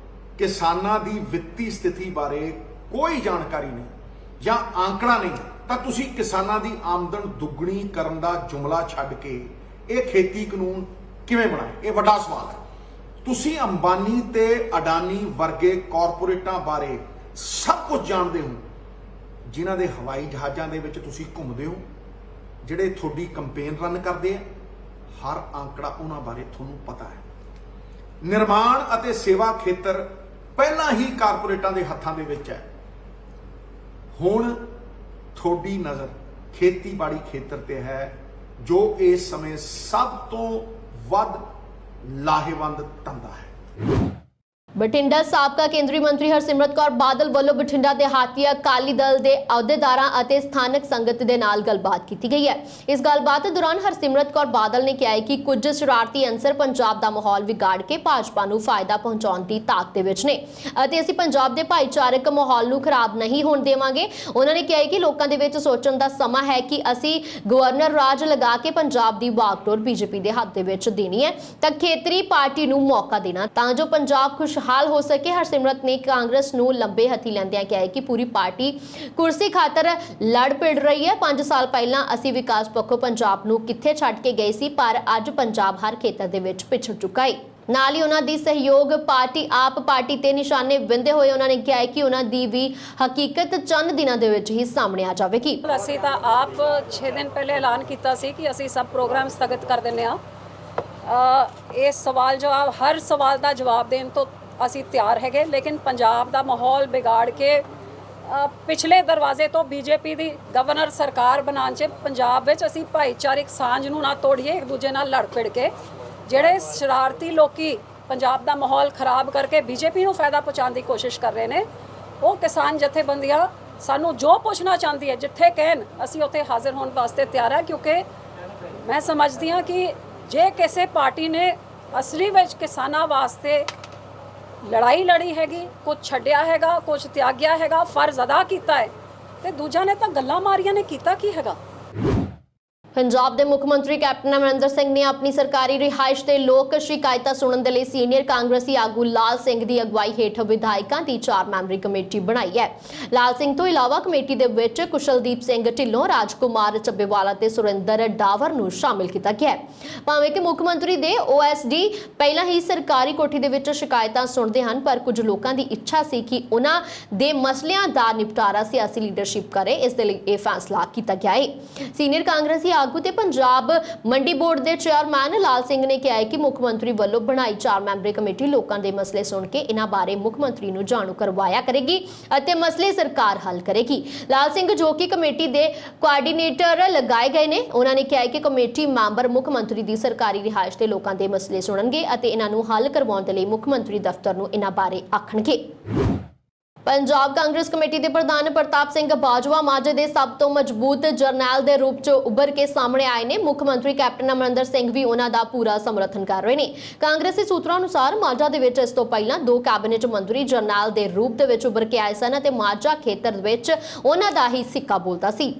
ਕਿਸਾਨਾਂ ਦੀ ਵਿੱਤੀ ਸਥਿਤੀ ਬਾਰੇ ਕੋਈ ਜਾਣਕਾਰੀ ਨਹੀਂ ਜਾਂ ਅੰਕੜਾ ਨਹੀਂ ਤਾਂ ਤੁਸੀਂ ਕਿਸਾਨਾਂ ਦੀ ਆਮਦਨ ਦੁੱਗਣੀ ਕਰਨ ਦਾ ਜੁਮਲਾ ਛੱਡ ਕੇ ਇਹ ਖੇਤੀ ਕਾਨੂੰਨ ਕਿਵੇਂ ਬਣਾਏ? ਇਹ ਵੱਡਾ ਸਵਾਲ ਹੈ। ਤੁਸੀਂ ਅੰਬਾਨੀ ਤੇ ਅਡਾਨੀ ਵਰਗੇ ਕਾਰਪੋਰੇਟਾਂ ਬਾਰੇ ਸਭ ਕੁਝ ਜਾਣਦੇ ਹੋ, ਜਿਨ੍ਹਾਂ ਦੇ ਹਵਾਈ ਜਹਾਜ਼ਾਂ ਦੇ ਵਿੱਚ ਤੁਸੀਂ ਘੁੰਮਦੇ ਹੋ, ਜਿਹੜੇ ਤੁਹਾਡੀ ਕੰਪੇਨ ਰਨ ਕਰਦੇ ਆ। ਹਰ ਅੰਕੜਾ ਉਹਨਾਂ ਬਾਰੇ ਤੁਹਾਨੂੰ ਪਤਾ ਹੈ। ਨਿਰਮਾਣ ਅਤੇ ਸੇਵਾ ਖੇਤਰ ਪਹਿਲਾਂ ਹੀ ਕਾਰਪੋਰੇਟਾਂ ਦੇ ਹੱਥਾਂ ਦੇ ਵਿੱਚ ਹੈ। ਹੁਣ ਤੁਹਾਡੀ ਨਜ਼ਰ ਖੇਤੀਬਾੜੀ ਖੇਤਰ ਤੇ ਹੈ ਜੋ ਇਸ ਸਮੇਂ ਸਭ ਤੋਂ ਵੱਧ ਲਾਹੇਵੰਦ ਧੰਦਾ ਹੈ। ਬਠਿੰਡਾ ਸਾਬਕਾ ਕੇਂਦਰੀ ਮੰਤਰੀ ਹਰਸਿਮਰਤ ਕੌਰ ਬਾਦਲ ਵੱਲੋਂ ਬਠਿੰਡਾ ਦੇ ਹਾਤੀ ਅਕਾਲੀ ਦਲ ਦੇ ਅਹੁਦੇਦਾਰਾਂ ਅਤੇ ਸਥਾਨਕ ਸੰਗਤ ਦੇ ਨਾਲ ਗੱਲਬਾਤ ਕੀਤੀ ਗਈ ਹੈ। ਇਸ ਗੱਲਬਾਤ ਦੌਰਾਨ ਹਰਸਿਮਰਤ ਕੌਰ ਬਾਦਲ ਨੇ ਕਿਹਾ ਹੈ ਕਿ ਕੁਝ ਸ਼ਰਾਰਤੀ ਅੰਸਰ ਪੰਜਾਬ ਦਾ ਮਾਹੌਲ ਵਿਗਾੜ ਕੇ ਭਾਜਪਾ ਨੂੰ ਫਾਇਦਾ ਪਹੁੰਚਾਉਣ ਦੀ ਤਾਕ ਦੇ ਵਿੱਚ ਨੇ ਅਤੇ ਅਸੀਂ ਪੰਜਾਬ ਦੇ ਭਾਈਚਾਰਕ ਮਾਹੌਲ ਨੂੰ ਖਰਾਬ ਨਹੀਂ ਹੋਣ ਦੇਵਾਂਗੇ। ਉਹਨਾਂ ਨੇ ਕਿਹਾ ਹੈ ਕਿ ਲੋਕਾਂ ਦੇ ਵਿੱਚ ਸੋਚਣ ਦਾ ਸਮਾਂ ਹੈ ਕਿ ਅਸੀਂ ਗਵਰਨਰ ਰਾਜ ਲਗਾ ਕੇ ਪੰਜਾਬ ਦੀ ਵਾਗਡੋਰ ਬੀਜੇਪੀ ਦੇ ਹੱਥ ਦੇ ਵਿੱਚ ਦੇਣੀ ਹੈ ਤਾਂ ਖੇਤਰੀ ਪਾਰਟੀ ਨੂੰ ਮੌਕਾ ਦੇਣਾ ਤਾਂ ਜੋ ਪੰਜਾਬ ਹਾਲ ਹੋ ਸਕੇ। ਹਰਸਿਮਰਤ ਨੇ ਕਾਂਗਰਸ ਨੂੰ ਲੰਬੇ ਹੱਥੀ ਲੈਂਦਿਆਂ ਕਿਹਾ ਹੈ ਕਿ ਪੂਰੀ ਪਾਰਟੀ ਕੁਰਸੀ ਖਾਤਰ ਲੜ ਭਿੜ ਰਹੀ ਹੈ। 5 ਸਾਲ ਪਹਿਲਾਂ ਅਸੀਂ ਵਿਕਾਸ ਪੱਖੋਂ ਪੰਜਾਬ ਨੂੰ ਕਿੱਥੇ ਛੱਡ ਕੇ ਗਏ ਸੀ ਪਰ ਅੱਜ ਪੰਜਾਬ ਹਰ ਖੇਤਰ ਦੇ ਵਿੱਚ ਪਿਛੜ ਚੁੱਕਾ ਹੈ। ਨਾਲ ਹੀ ਉਹਨਾਂ ਦੀ ਸਹਿਯੋਗ ਪਾਰਟੀ ਆਪ ਪਾਰਟੀ ਤੇ ਨਿਸ਼ਾਨੇ ਬਿੰਦੇ ਹੋਏ ਉਹਨਾਂ ਨੇ ਕਿਹਾ ਹੈ ਕਿ ਉਹਨਾਂ ਦੀ ਵੀ ਹਕੀਕਤ ਚੰਦ ਦਿਨਾਂ ਦੇ ਵਿੱਚ ਹੀ ਸਾਹਮਣੇ ਆ ਜਾਵੇਗੀ। ਅਸੀਂ ਤਾਂ ਆਪ 6 ਦਿਨ ਪਹਿਲੇ ਐਲਾਨ ਕੀਤਾ ਸੀ ਕਿ ਅਸੀਂ ਸਭ ਪ੍ਰੋਗਰਾਮ ਸਥਗਿਤ ਕਰ ਦਿੰਦੇ ਹਾਂ। ਇਸ ਸਵਾਲ ਜਵਾਬ ਹਰ ਸਵਾਲ ਦਾ ਜਵਾਬ ਦੇਣ ਤੋਂ ਅਸੀਂ ਤਿਆਰ ਹੈਗੇ, ਲੇਕਿਨ ਪੰਜਾਬ ਦਾ ਮਾਹੌਲ ਵਿਗਾੜ ਕੇ ਪਿਛਲੇ ਦਰਵਾਜ਼ੇ ਤੋਂ ਬੀਜੇਪੀ ਦੀ ਗਵਰਨਰ ਸਰਕਾਰ ਬਣਾਉਣ 'ਚ ਪੰਜਾਬ ਵਿੱਚ ਅਸੀਂ ਭਾਈਚਾਰਕ ਸਾਂਝ ਨੂੰ ਨਾ ਤੋੜੀਏ, ਇੱਕ ਦੂਜੇ ਨਾਲ ਲੜ ਭਿੜ ਕੇ ਜਿਹੜੇ ਸ਼ਰਾਰਤੀ ਲੋਕੀ ਪੰਜਾਬ ਦਾ ਮਾਹੌਲ ਖਰਾਬ ਕਰਕੇ ਬੀਜੇਪੀ ਨੂੰ ਫਾਇਦਾ ਪਹੁੰਚਾਉਣ ਦੀ ਕੋਸ਼ਿਸ਼ ਕਰ ਰਹੇ ਨੇ। ਉਹ ਕਿਸਾਨ ਜਥੇਬੰਦੀਆਂ ਸਾਨੂੰ ਜੋ ਪੁੱਛਣਾ ਚਾਹੁੰਦੀ ਹੈ, ਜਿੱਥੇ ਕਹਿਣ ਅਸੀਂ ਉੱਥੇ ਹਾਜ਼ਰ ਹੋਣ ਵਾਸਤੇ ਤਿਆਰ ਹੈ, ਕਿਉਂਕਿ ਮੈਂ ਸਮਝਦੀ ਹਾਂ ਕਿ ਜੇ ਕਿਸੇ ਪਾਰਟੀ ਨੇ ਅਸਲੀ ਵਿੱਚ ਕਿਸਾਨਾਂ ਵਾਸਤੇ ਲੜਾਈ ਲੜੀ ਹੈਗੀ, ਕੁਝ ਛੱਡਿਆ ਹੈਗਾ, ਕੁਝ ਤਿਆਗਿਆ ਹੈਗਾ, ਫਰਜ਼ ਅਦਾ ਕੀਤਾ ਹੈ, ਤੇ ਦੂਜਾ ਨੇ ਤਾਂ ਗੱਲਾਂ ਮਾਰੀਆਂ ਨੇ, ਕੀਤਾ ਕੀ ਹੈਗਾ। ਪੰਜਾਬ ਦੇ ਮੁੱਖ ਮੰਤਰੀ ਕੈਪਟਨ ਅਮਰਿੰਦਰ ਸਿੰਘ ਨੇ ਆਪਣੀ ਸਰਕਾਰੀ ਰਿਹਾਇਸ਼ ਤੇ ਲੋਕ ਸ਼ਿਕਾਇਤਾਂ ਸੁਣਨ ਦੇ ਲਈ ਸੀਨੀਅਰ ਕਾਂਗਰਸੀ ਆਗੂ ਲਾਲ ਸਿੰਘ ਦੀ ਅਗਵਾਈ ਹੇਠ ਵਿਧਾਇਕਾਂ ਦੀ 4 ਮੈਂਬਰੀ ਕਮੇਟੀ ਬਣਾਈ ਹੈ। ਲਾਲ ਸਿੰਘ ਤੋਂ ਇਲਾਵਾ ਕਮੇਟੀ ਦੇ ਵਿੱਚ ਕੁਸ਼ਲਦੀਪ ਸਿੰਘ ਢਿੱਲੋਂ, ਰਾਜਕੁਮਾਰ ਚੱਬੇਵਾਲਾ ਤੇ ਸੁਰਿੰਦਰ ਡਾਵਰ ਨੂੰ ਸ਼ਾਮਿਲ ਕੀਤਾ ਗਿਆ ਹੈ। ਭਾਵੇਂ ਕਿ ਮੁੱਖ ਮੰਤਰੀ ਦੇ OSD ਪਹਿਲਾਂ ਹੀ ਸਰਕਾਰੀ ਕੋਠੀ ਦੇ ਵਿੱਚ ਸ਼ਿਕਾਇਤਾਂ ਸੁਣਦੇ ਹਨ, ਪਰ ਕੁਝ ਲੋਕਾਂ ਦੀ ਇੱਛਾ ਸੀ ਕਿ ਉਹਨਾਂ ਦੇ ਮਸਲਿਆਂ ਦਾ ਨਿਪਟਾਰਾ ਸਿਆਸੀ ਲੀਡਰਸ਼ਿਪ ਕਰੇ। ਇਸ ਦੇ ਲਈ ਇਹ ਫੈਸਲਾ ਕੀਤਾ ਗਿਆ ਹੈ। ਸੀਨੀਅਰ ਕਾਂਗਰਸੀ ਆਗੂ ਤੇ ਪੰਜਾਬ ਮੰਡੀ ਬੋਰਡ ਦੇ ਚੇਅਰਮੈਨ ਲਾਲ ਸਿੰਘ ਨੇ ਕਿਹਾ ਹੈ ਕਿ ਮੁੱਖ ਮੰਤਰੀ ਵੱਲੋਂ ਬਣਾਈ 4 ਮੈਂਬਰੀ ਕਮੇਟੀ ਲੋਕਾਂ ਦੇ ਮਸਲੇ ਸੁਣ ਕੇ ਇਹਨਾਂ ਬਾਰੇ ਮੁੱਖ ਮੰਤਰੀ ਨੂੰ ਜਾਣੂ ਕਰਵਾਇਆ ਕਰੇਗੀ ਅਤੇ ਮਸਲੇ ਸਰਕਾਰ ਹੱਲ ਕਰੇਗੀ। ਲਾਲ ਸਿੰਘ ਜੋ ਕਿ ਕਮੇਟੀ ਦੇ ਕੋਆਰਡੀਨੇਟਰ ਲਗਾਏ ਗਏ ਨੇ, ਉਹਨਾਂ ਨੇ ਕਿਹਾ ਹੈ ਕਿ ਕਮੇਟੀ ਮੈਂਬਰ ਮੁੱਖ ਮੰਤਰੀ ਦੀ ਸਰਕਾਰੀ ਰਿਹਾਇਸ਼ ਤੇ ਲੋਕਾਂ ਦੇ ਮਸਲੇ ਸੁਣਨਗੇ ਅਤੇ ਇਹਨਾਂ ਨੂੰ ਹੱਲ ਕਰਵਾਉਣ ਦੇ ਲਈ ਮੁੱਖ ਮੰਤਰੀ ਦਫ਼ਤਰ ਨੂੰ ਇਹਨਾਂ ਬਾਰੇ ਆਖਣਗੇ। ਪੰਜਾਬ ਕਾਂਗਰਸ ਕਮੇਟੀ ਦੇ ਪ੍ਰਧਾਨ ਪ੍ਰਤਾਪ ਸਿੰਘ ਬਾਜਵਾ ਮਾਝੇ ਦੇ ਸਭ ਤੋਂ ਮਜ਼ਬੂਤ ਜਰਨੈਲ ਦੇ ਰੂਪ 'ਚ ਉੱਭਰ ਕੇ ਸਾਹਮਣੇ ਆਏ ਨੇ। ਮੁੱਖ ਮੰਤਰੀ ਕੈਪਟਨ ਅਮਰਿੰਦਰ ਸਿੰਘ ਵੀ ਉਹਨਾਂ ਦਾ ਪੂਰਾ ਸਮਰਥਨ ਕਰ ਰਹੇ ਨੇ। ਕਾਂਗਰਸੀ ਸੂਤਰਾਂ ਅਨੁਸਾਰ ਮਾਝਾ ਦੇ ਵਿੱਚ ਇਸ ਤੋਂ ਪਹਿਲਾਂ 2 ਕੈਬਨਿਟ ਮੰਤਰੀ ਜਰਨੈਲ ਦੇ ਰੂਪ ਦੇ ਵਿੱਚ ਉੱਭਰ ਕੇ ਆਏ ਸਨ ਅਤੇ ਮਾਝਾ ਖੇਤਰ ਵਿੱਚ ਉਹਨਾਂ ਦਾ ਹੀ ਸਿੱਕਾ ਬੋਲਦਾ ਸੀ।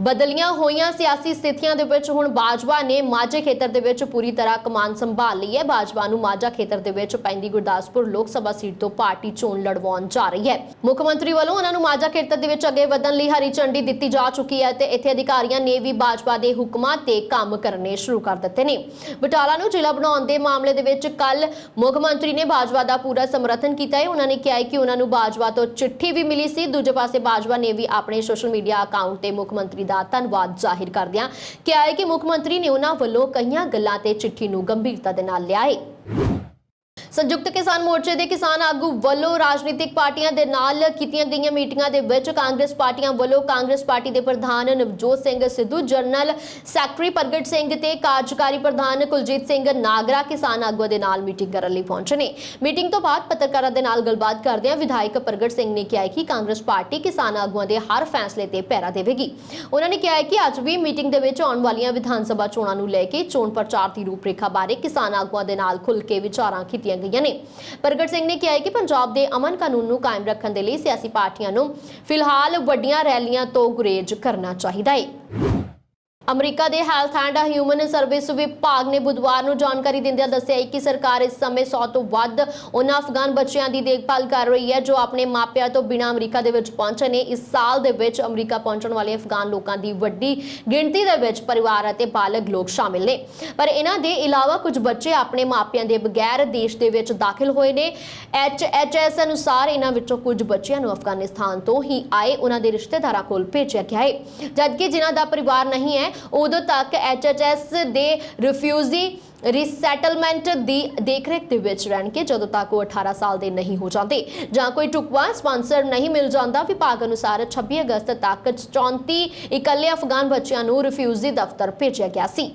ਬਦਲੀਆਂ ਹੋਈਆਂ ਸਿਆਸੀ ਸਥਿਤੀਆਂ ਦੇ ਵਿੱਚ ਹੁਣ ਬਾਜਵਾ ਨੇ ਮਾਝੇ ਖੇਤਰ ਦੇ ਵਿੱਚ ਪੂਰੀ ਤਰ੍ਹਾਂ ਕਮਾਨ ਸੰਭਾਲ ਲਈ ਹੈ। ਬਾਜਵਾ ਨੂੰ ਮਾਝਾ ਖੇਤਰ ਦੇ ਵਿੱਚ ਪੈਂਦੀ ਗੁਰਦਾਸਪੁਰ ਲੋਕ ਸਭਾ ਸੀਟ ਤੋਂ ਪਾਰਟੀ ਚੋਣ ਲੜਵਾਉਣ ਜਾ ਰਹੀ ਹੈ। ਮੁੱਖ ਮੰਤਰੀ ਵੱਲੋਂ ਉਹਨਾਂ ਨੂੰ ਮਾਝਾ ਖੇਤਰ ਦੇ ਵਿੱਚ ਅੱਗੇ ਵਧਣ ਲਈ ਹਰੀ ਝੰਡੀ ਦਿੱਤੀ ਜਾ ਚੁੱਕੀ ਹੈ ਤੇ ਇੱਥੇ ਅਧਿਕਾਰੀਆਂ ਨੇ ਵੀ ਬਾਜਵਾ ਦੇ ਹੁਕਮਾਂ ਤੇ ਕੰਮ ਕਰਨੇ ਸ਼ੁਰੂ ਕਰ ਦਿੱਤੇ ਨੇ। ਬਟਾਲਾ ਨੂੰ ਜ਼ਿਲ੍ਹਾ ਬਣਾਉਣ ਦੇ ਮਾਮਲੇ ਦੇ ਵਿੱਚ ਕੱਲ ਮੁੱਖ ਮੰਤਰੀ ਨੇ ਬਾਜਵਾ ਦਾ ਪੂਰਾ ਸਮਰਥਨ ਕੀਤਾ ਹੈ। ਉਹਨਾਂ ਨੇ ਕਿਹਾ ਹੈ ਕਿ ਉਹਨਾਂ ਨੂੰ ਬਾਜਵਾ ਤੋਂ ਚਿੱਠੀ ਵੀ ਮਿਲੀ ਸੀ। ਦੂਜੇ ਪਾਸੇ ਬਾਜਵਾ ਨੇ ਵੀ ਆਪਣੇ ਸੋਸ਼ਲ ਮੀਡੀਆ ਅਕਾਊਂਟ ਤੇ ਮੁੱਖ ਮੰਤਰੀ ਦਾ ਧੰਨਵਾਦ ਜ਼ਾਹਿਰ ਕਰਦਿਆਂ ਕਿਹਾ ਹੈ ਕਿ ਮੁੱਖ ਮੰਤਰੀ ਨੇ ਉਹਨਾਂ ਵੱਲੋਂ ਕਈਆਂ ਗੱਲਾਂ ਤੇ ਚਿੱਠੀ ਨੂੰ ਗੰਭੀਰਤਾ ਦੇ ਨਾਲ ਲਿਆ ਹੈ। ਸੰਯੁਕਤ ਕਿਸਾਨ ਮੋਰਚੇ ਦੇ ਕਿਸਾਨ ਆਗੂ ਵੱਲੋਂ ਰਾਜਨੀਤਿਕ ਪਾਰਟੀਆਂ ਦੇ ਨਾਲ ਕੀਤੀਆਂ ਗਈਆਂ ਮੀਟਿੰਗਾਂ ਦੇ ਵਿੱਚ ਕਾਂਗਰਸ ਪਾਰਟੀਆਂ ਵੱਲੋਂ ਕਾਂਗਰਸ ਪਾਰਟੀ ਦੇ ਪ੍ਰਧਾਨ ਨਵਜੋਤ ਸਿੰਘ ਸਿੱਧੂ, ਜਨਰਲ ਸੈਕਟਰੀ ਪ੍ਰਗਟ ਸਿੰਘ ਤੇ ਕਾਰਜਕਾਰੀ ਪ੍ਰਧਾਨ ਕੁਲਜੀਤ ਸਿੰਘ ਨਾਗਰਾ ਕਿਸਾਨ ਆਗੂਆਂ ਦੇ ਨਾਲ ਮੀਟਿੰਗ ਕਰਨ ਲਈ ਪਹੁੰਚੇ ਨੇ। ਮੀਟਿੰਗ ਤੋਂ ਬਾਅਦ ਪੱਤਰਕਾਰਾਂ ਦੇ ਨਾਲ ਗੱਲਬਾਤ ਕਰਦਿਆਂ ਵਿਧਾਇਕ ਪ੍ਰਗਟ ਸਿੰਘ ਨੇ ਕਿਹਾ ਕਿ ਕਾਂਗਰਸ ਪਾਰਟੀ ਕਿਸਾਨ ਆਗੂਆਂ ਦੇ ਹਰ ਫੈਸਲੇ ਤੇ ਪਹਿਰਾ ਦੇਵੇਗੀ। ਉਹਨਾਂ ਨੇ ਕਿਹਾ ਕਿ ਅੱਜ ਵੀ ਮੀਟਿੰਗ ਦੇ ਵਿੱਚ ਆਉਣ ਵਾਲੀਆਂ ਵਿਧਾਨ ਸਭਾ ਚੋਣਾਂ ਨੂੰ ਲੈ ਕੇ ਚੋਣ ਪ੍ਰਚਾਰ ਦੀ ਰੂਪਰੇਖਾ ਬਾਰੇ ਕਿਸਾਨ ਆਗੂਆਂ ਦੇ ਨਾਲ ਖੁੱਲ੍ਹ ਕੇ ਵਿਚਾਰਾਂ ਕੀਤੀਆਂ ਗਈਆਂ ਨੇ। ਪ੍ਰਗਟ ਸਿੰਘ ਨੇ ਕਿਹਾ ਕਿ ਪੰਜਾਬ ਦੇ ਅਮਨ ਕਾਨੂੰਨ ਨੂੰ ਕਾਇਮ ਰੱਖਣ ਦੇ ਲਈ ਸਿਆਸੀ ਪਾਰਟੀਆਂ ਨੂੰ ਫਿਲਹਾਲ ਵੱਡੀਆਂ ਰੈਲੀਆਂ ਤੋਂ ਗੁਰੇਜ਼ ਕਰਨਾ ਚਾਹੀਦਾ ਹੈ। ਅਮਰੀਕਾ ਦੇ ਹੈਲਥ ਐਂਡ ਹਿਊਮਨ ਸਰਵਿਸ ਵਿਭਾਗ ਨੇ ਬੁੱਧਵਾਰ ਨੂੰ ਜਾਣਕਾਰੀ ਦਿੰਦਿਆਂ ਦੱਸਿਆ ਕਿ ਸਰਕਾਰ ਇਸ ਸਮੇਂ 100 ਤੋਂ ਵੱਧ ਉਹਨਾਂ ਅਫਗਾਨ ਬੱਚਿਆਂ ਦੀ ਦੇਖਭਾਲ ਕਰ ਰਹੀ ਹੈ ਜੋ ਆਪਣੇ ਮਾਪਿਆਂ ਤੋਂ ਬਿਨਾਂ ਅਮਰੀਕਾ ਦੇ ਵਿੱਚ ਪਹੁੰਚੇ ਨੇ। ਇਸ ਸਾਲ ਦੇ ਵਿੱਚ ਅਮਰੀਕਾ ਪਹੁੰਚਣ ਵਾਲੇ ਅਫਗਾਨ ਲੋਕਾਂ ਦੀ ਵੱਡੀ ਗਿਣਤੀ ਦੇ ਵਿੱਚ ਪਰਿਵਾਰ ਅਤੇ ਬਾਲਗ ਲੋਕ ਸ਼ਾਮਿਲ ਨੇ, ਪਰ ਇਹਨਾਂ ਦੇ ਇਲਾਵਾ ਕੁਝ ਬੱਚੇ ਆਪਣੇ ਮਾਪਿਆਂ ਦੇ ਬਗੈਰ ਦੇਸ਼ ਦੇ ਵਿੱਚ ਦਾਖਲ ਹੋਏ ਨੇ। HHS ਅਨੁਸਾਰ ਇਹਨਾਂ ਵਿੱਚੋਂ ਕੁਝ ਬੱਚਿਆਂ ਨੂੰ ਅਫਗਾਨਿਸਤਾਨ ਤੋਂ ਹੀ ਆਏ ਉਹਨਾਂ ਦੇ ਰਿਸ਼ਤੇਦਾਰਾਂ ਕੋਲ ਭੇਜਿਆ ਗਿਆ ਹੈ, ਜਦਕਿ ਜਿਨ੍ਹਾਂ ਦਾ ਪਰਿਵਾਰ ਨਹੀਂ ਹੈ ਉਦੋਂ ਤੱਕ HHS ਦੇ ਰਿਫਿਊਜੀ ਰੀਸੈਟਲਮੈਂਟ ਦੀ ਦੇਖਰੇਖ ਦੇ ਵਿੱਚ ਰਹਿਣਗੇ ਜਦੋਂ ਤੱਕ ਉਹ 18 ਸਾਲ ਦੇ ਨਹੀਂ ਹੋ ਜਾਂਦੇ ਜਾਂ ਕੋਈ ਟੁਕਵਾ ਸਪਾਂਸਰ ਨਹੀਂ ਮਿਲ ਜਾਂਦਾ। ਵਿਭਾਗ ਅਨੁਸਾਰ 26 ਅਗਸਤ ਤੱਕ 34 ਇਕੱਲੇ ਅਫਗਾਨ ਬੱਚਿਆਂ ਨੂੰ ਰਿਫਿਊਜੀ ਦਫ਼ਤਰ ਭੇਜਿਆ ਗਿਆ ਸੀ।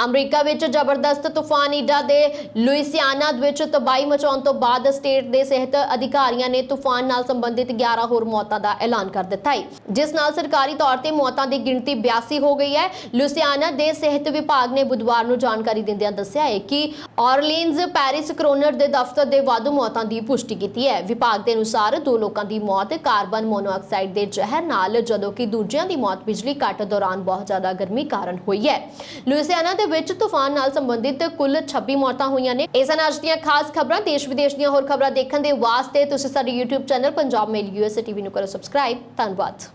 ਅਮਰੀਕਾ ਵਿੱਚ ਜ਼ਬਰਦਸਤ ਤੂਫਾਨ ਈਡਾ ਦੇ ਲੁਈਸਿਆਨਾ ਵਿੱਚ ਤਬਾਹੀ ਮਚਾਉਣ ਤੋਂ ਬਾਅਦ ਸਟੇਟ ਦੇ ਸਿਹਤ ਅਧਿਕਾਰੀਆਂ ਨੇ ਤੂਫਾਨ ਨਾਲ ਸੰਬੰਧਿਤ 11 ਹੋਰ ਮੌਤਾਂ ਦਾ ਐਲਾਨ ਕਰ ਦਿੱਤਾ ਹੈ, ਜਿਸ ਨਾਲ ਸਰਕਾਰੀ ਤੌਰ ਤੇ ਮੌਤਾਂ ਦੀ ਗਿਣਤੀ 82 ਹੋ ਗਈ ਹੈ। ਲੁਈਸਿਆਨਾ ਦੇ ਸਿਹਤ ਵਿਭਾਗ ਨੇ ਬੁੱਧਵਾਰ ਨੂੰ ਜਾਣਕਾਰੀ ਦਿੰਦਿਆਂ ਦੱਸਿਆ ਹੈ ਕਿ ਔਰਲੀਨਜ਼ ਪੈਰਿਸ ਕਰੋਨਰ ਦੇ ਦਫ਼ਤਰ ਦੇ ਵਾਧੂ ਮੌਤਾਂ ਦੀ ਪੁਸ਼ਟੀ ਕੀਤੀ ਹੈ। ਵਿਭਾਗ ਦੇ ਅਨੁਸਾਰ 2 ਲੋਕਾਂ ਦੀ ਮੌਤ ਕਾਰਬਨ ਮੋਨੋਆਕਸਾਈਡ ਦੇ ਜ਼ਹਿਰ ਨਾਲ, ਜਦੋਂ ਕਿ ਦੂਜਿਆਂ ਦੀ ਮੌਤ ਬਿਜਲੀ ਕੱਟ ਦੌਰਾਨ ਬਹੁਤ ਜ਼ਿਆਦਾ ਗਰਮੀ ਕਾਰਨ ਹੋਈ ਹੈ। ਲੁਈਸਿਆਨਾ ਦੇ ਵਿੱਚ ਤੂਫਾਨ ਨਾਲ ਸੰਬੰਧਿਤ ਕੁੱਲ 26 ਮੌਤਾਂ ਹੋਈਆਂ ਨੇ। ਇਸ ਨਾਲ ਅੱਜ ਦੀਆਂ ਖਾਸ ਖਬਰਾਂ, ਦੇਸ਼ ਵਿਦੇਸ਼ ਦੀਆਂ ਹੋਰ ਖਬਰਾਂ ਦੇਖਣ ਦੇ ਵਾਸਤੇ ਤੁਸੀਂ ਸਾਡੇ YouTube ਚੈਨਲ ਪੰਜਾਬ ਮੇਲ USA TV ਨੂੰ ਕਰੋ ਸਬਸਕ੍ਰਾਈਬ। ਧੰਨਵਾਦ।